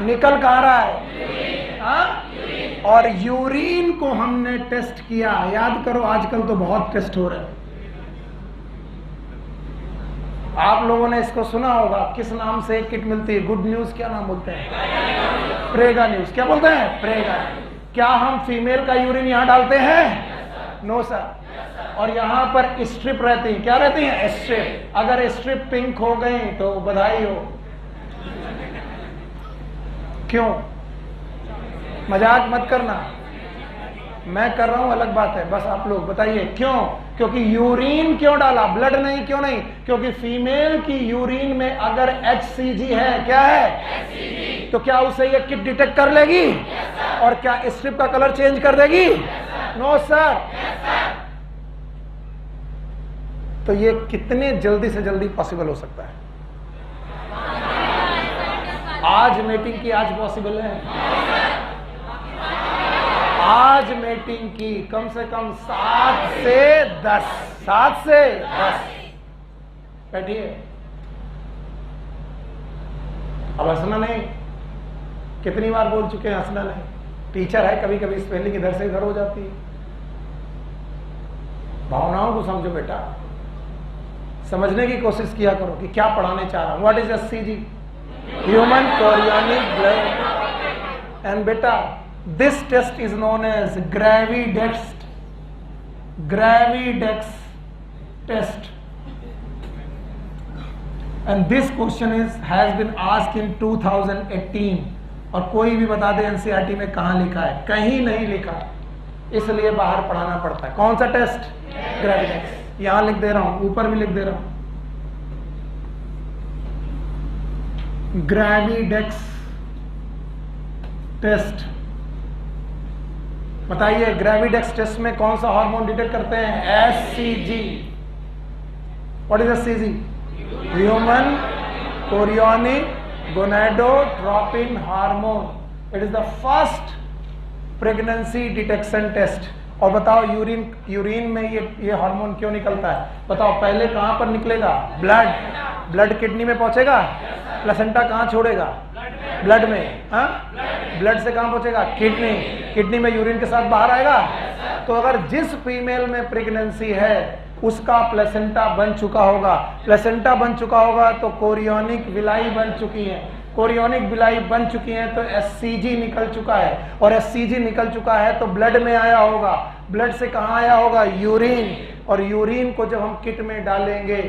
निकल कहां रहा है? हाँ, और यूरिन को हमने टेस्ट किया। याद करो, आजकल तो बहुत टेस्ट हो रहे हैं। आप लोगों ने इसको सुना होगा, किस नाम से एक किट मिलती है? गुड न्यूज, क्या नाम बोलते हैं? प्रेगा न्यूज। क्या बोलते हैं? प्रेगा। क्या हम फीमेल का यूरिन यहां डालते हैं? No sir. और यहां पर स्ट्रिप रहती है। क्या रहती है? स्ट्रिप। अगर स्ट्रिप पिंक हो गई तो बधाई हो। क्यों? मजाक मत करना, मैं कर रहा हूं अलग बात है, बस आप लोग बताइए क्यों? क्योंकि यूरिन क्यों डाला, ब्लड नहीं? क्यों नहीं? क्योंकि फीमेल की यूरिन में अगर HCG है, क्या है? HCG, तो क्या उसे ये किट डिटेक्ट कर लेगी? और क्या स्ट्रिप का कलर चेंज कर देगी? No sir. तो ये कितने जल्दी से जल्दी पॉसिबल हो सकता है? आज मीटिंग की आज पॉसिबल है? आज मीटिंग की कम से कम 7 से 10, 7 से 10। बैठिए, अब हंसना नहीं। कितनी बार बोल चुके हैं हंसना नहीं। टीचर है, कभी कभी स्पेलिंग इधर से इधर हो जाती है। भावनाओं को समझो बेटा, समझने की कोशिश किया करो कि क्या पढ़ाने चाह रहा हूं। What is HCG? Human chorionic blood. And बेटा this test is known as Gravidex test, and this question has been asked in 2018। और कोई भी बता दे NCERT में कहां लिखा है? कहीं नहीं लिखा, इसलिए बाहर पढ़ाना पड़ता है। कौन सा टेस्ट? ग्रेविडेक्स। यहां लिख दे रहा हूं, ऊपर भी लिख दे रहा हूं, ग्रेविडेक्स टेस्ट। बताइए ग्रेविडेक्स टेस्ट में कौन सा हार्मोन डिटेक्ट करते हैं? HCG। What is HCG? Human chorionic gonadotropin hormone. It is the first pregnancy detection test. और बताओ यूरिन में ये हार्मोन क्यों निकलता है? बताओ पहले कहां पर निकलेगा? ब्लड किडनी में पहुंचेगा। प्लेसेंटा कहां छोड़ेगा? ब्लड में। हाँ, ब्लड से कहां पहुंचेगा? किडनी में यूरिन के साथ बाहर आएगा। तो अगर जिस फीमेल में प्रेगनेंसी है उसका प्लेसेंटा बन चुका होगा, प्लेसेंटा बन चुका होगा तो कोरियोनिक विलाई बन चुकी है, कोरियोनिक विलाई बन चुकी है तो HCG निकल चुका है, और HCG निकल चुका है तो ब्लड में आया होगा। ब्लड से कहां आया होगा? यूरिन। और यूरिन को जब हम किट में डालेंगे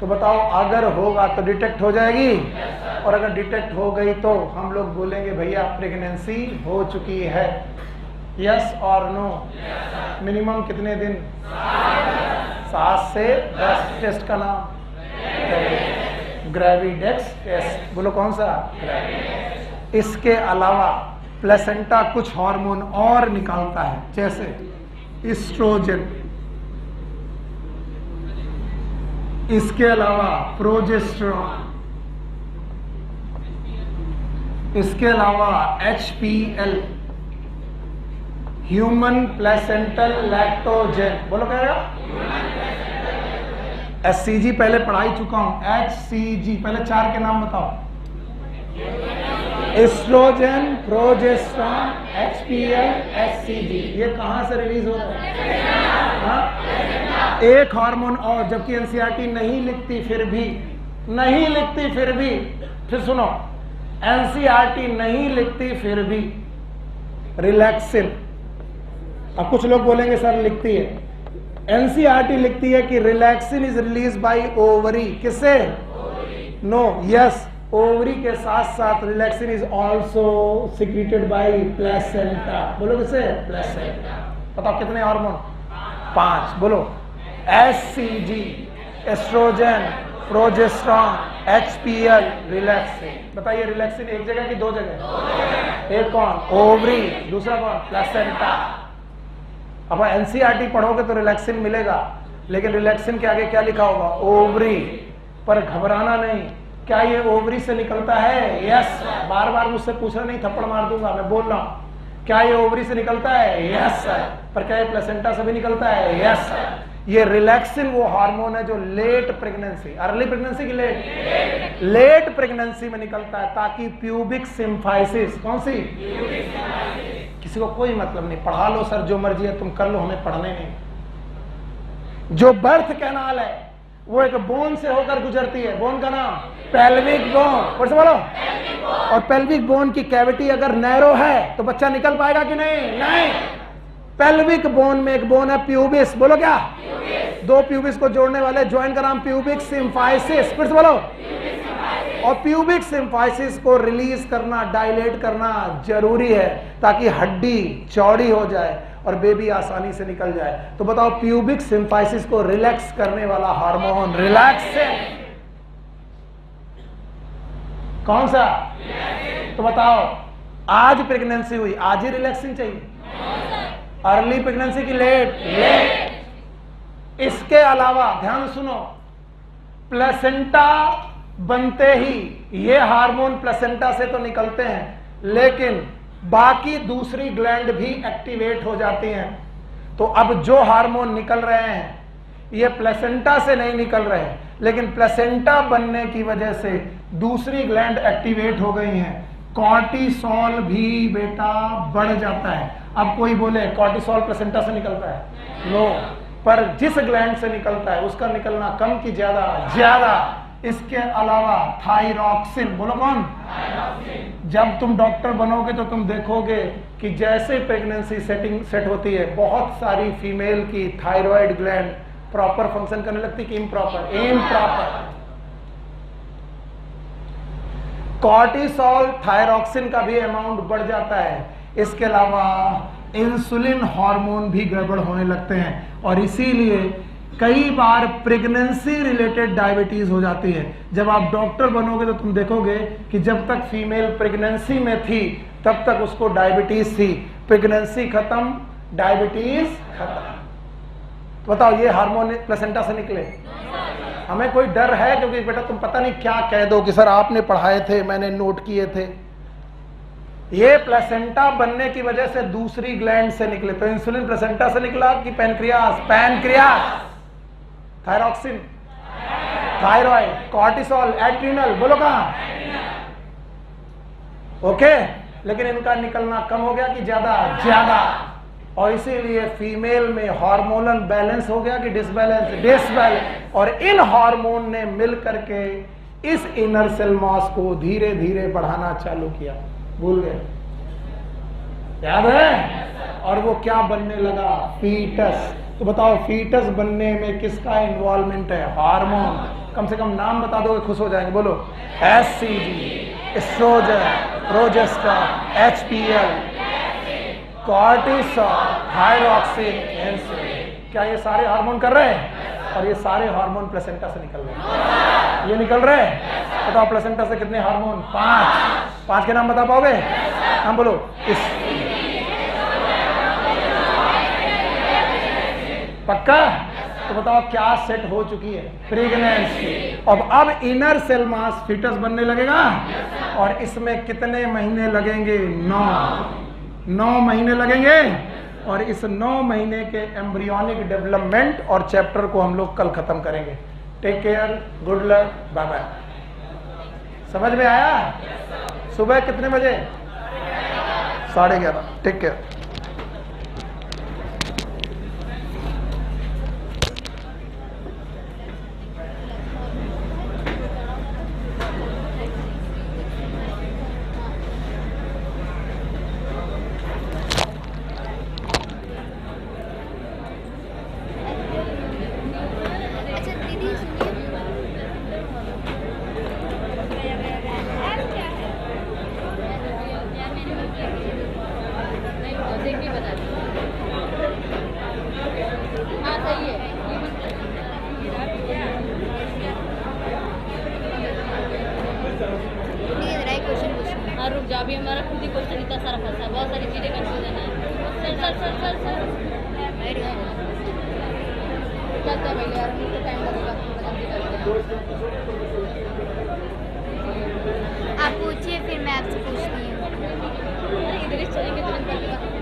तो बताओ अगर होगा तो डिटेक्ट हो जाएगी। और अगर डिटेक्ट हो गई तो हम लोग बोलेंगे भैया प्रेगनेंसी हो चुकी है। यस और नो? मिनिमम कितने दिन? 7 से 10। टेस्ट का नाम ग्रेविडेक्स टेस्ट। बोलो कौन सा? ग्रेविडेक्स। इसके अलावा प्लेसेंटा कुछ हार्मोन और निकालता है, जैसे एस्ट्रोजन, इसके अलावा प्रोजेस्टेरॉन, इसके अलावा HPL, ह्यूमन प्लेसेंटल लैक्टोजेन। बोलो क्या है? HCG पहले पढ़ा ही चुका हूं। HCG पहले 4 के नाम बताओ। Estrogen, progesterone, HPL, HCG। ये कहां से रिलीज हो रहा है? हाँ? एक हार्मोन और, जबकि NCERT नहीं लिखती फिर भी, नहीं लिखती फिर भी। फिर सुनो, NCERT नहीं लिखती फिर भी रिलैक्सिन। अब कुछ लोग बोलेंगे सर लिखती है। NCERT लिखती है कि relaxin is release by ovary. किससे? नो, यस, ओवरी के साथ साथ relaxin is also secreted by placenta. बोलो किससे? प्लेसेंटा। बताओ कितने हार्मोन? 5। बोलो HCG, estrogen, progesterone, HPL, relaxin. बताइए रिलैक्सिन एक जगह की 2 जगह? एक कौन? ओवरी। दूसरा कौन? प्लेसेंटा। अब एनसीईआरटी पढ़ोगे तो रिलैक्सिन मिलेगा, लेकिन रिलैक्सिन के आगे क्या लिखा होगा? ओवरी। पर घबराना नहीं, क्या ये ओवरी से निकलता है? यस। बार बार मुझसे पूछना नहीं, थप्पड़ मार दूंगा, मैं बोल रहा हूं। क्या ये ओवरी से निकलता है? यस। पर क्या ये प्लेसेंटा से भी निकलता है? यस। ये रिलैक्सिन वो हार्मोन है जो लेट प्रेगनेंसी, अर्ली प्रेगनेंसी की लेट प्रेगनेंसी में निकलता है, ताकि प्यूबिक सिम्फाइसिस, कौन सी? किसी को कोई मतलब नहीं, पढ़ा लो सर जो मर्जी है तुम कर लो, हमें पढ़ने नहीं। जो बर्थ कैनाल है वो एक बोन से होकर गुजरती है, बोन का नाम पेल्विक बोन, फिर से बोलो। और पेल्विक बोन की कैविटी अगर नैरो है तो बच्चा निकल पाएगा कि नहीं? नहीं। पेल्विक बोन में एक बोन है प्यूबिस, बोलो क्या? दो प्यूबिस को जोड़ने वाले ज्वाइंट का नाम प्यूबिक सिम्फाइसिस, फिर से बोलो। और प्यूबिक सिम्फाइसिस को रिलीज करना, डायलेट करना जरूरी है, ताकि हड्डी चौड़ी हो जाए और बेबी आसानी से निकल जाए। तो बताओ प्यूबिक सिम्फाइसिस को रिलैक्स करने वाला हार्मोन रिलैक्सिन कौन सा? तो बताओ, आज प्रेगनेंसी हुई, आज ही रिलैक्सिन चाहिए? अर्ली प्रेगनेंसी की लेट। इसके अलावा ध्यान सुनो, प्लेसेंटा बनते ही ये हार्मोन प्लेसेंटा से तो निकलते हैं, लेकिन बाकी दूसरी ग्लैंड भी एक्टिवेट हो जाती हैं। तो अब जो हार्मोन निकल रहे हैं ये प्लेसेंटा से नहीं निकल रहे, लेकिन प्लेसेंटा बनने की वजह से दूसरी ग्लैंड एक्टिवेट हो गई हैं। कॉर्टिसोल भी बेटा बढ़ जाता है। अब कोई बोले कॉर्टिसोल प्लेसेंटा से निकलता है? नो। पर जिस ग्लैंड से निकलता है उसका निकलना कम की ज्यादा? ज्यादा। इसके अलावा थायरॉक्सिन, बोलो कौन? जब तुम डॉक्टर बनोगे तो तुम देखोगे कि जैसे प्रेगनेंसी सेट होती है, बहुत सारी फीमेल की थायराइड ग्लैंड प्रॉपर फंक्शन करने लगती कि इम्प्रॉपर? इम्प्रॉपर। कॉर्टिसोल थायरॉक्सिन का भी अमाउंट बढ़ जाता है। इसके अलावा इंसुलिन हार्मोन भी गड़बड़ होने लगते हैं, और इसीलिए कई बार प्रेगनेंसी रिलेटेड डायबिटीज हो जाती है। जब आप डॉक्टर बनोगे तो तुम देखोगे कि जब तक फीमेल प्रेगनेंसी में थी तब तक उसको डायबिटीज थी, प्रेगनेंसी खत्म, डायबिटीज खत्म। तो बताओ ये हार्मोन प्लेसेंटा से निकले? हमें कोई डर है? क्योंकि बेटा तुम पता नहीं क्या कह दो कि सर आपने पढ़ाए थे, मैंने नोट किए थे। ये प्लेसेंटा बनने की वजह से दूसरी ग्लैंड से निकले। तो इंसुलिन प्लेसेंटा से निकला कि pancreas? Pancreas. Thyroxine, thyroid, cortisol, adrenal, बोलो कहां? ओके। लेकिन इनका निकलना कम हो गया कि ज्यादा? ज्यादा। और इसीलिए फीमेल में हार्मोनल बैलेंस हो गया कि डिसबैलेंस? डिसबैलेंस। और इन हार्मोन ने मिल करके इस इनर सेल मास को धीरे धीरे बढ़ाना चालू किया। भूल गए? याद है? और वो क्या बनने लगा? फीटस। तो बताओ फीटस बनने में किसका इन्वॉल्वमेंट है? हार्मोन। कम से कम नाम बता दोगे खुश हो जाएंगे, बोलो। SCG, estrogen, progesterone, HPL, cortisol, thyroxine, insulin. क्या ये सारे हार्मोन कर रहे हैं? और ये सारे हार्मोन प्लेसेंटा से निकल रहे हैं। ये निकल रहे हैं। बताओ प्लेसेंटा से कितने हार्मोन? 5। 5 के नाम बता पाओगे? नाम बोलो। पक्का? तो बताओ क्या सेट हो चुकी है? प्रेगनेंसी। अब इनर सेल मास फीटस बनने लगेगा, और इसमें कितने महीने लगेंगे? 9 महीने लगेंगे। और इस 9 महीने के एम्ब्रियोनिक डेवलपमेंट और चैप्टर को हम लोग कल खत्म करेंगे। Take care, good luck, bye bye. समझ में आया? सुबह कितने बजे? 11:30। Take care. रुक जा, अभी हमारा खुद ही क्वेश्चन इतना सारा फंसा है, बहुत सारी चीजें कंफ्यूजन है। सर चलते हैं पहले यार, मुझे टाइम लगेगा। आप पूछिए फिर मैं आपसे पूछती हूँ। इधर ही चलेंगे तुरंत।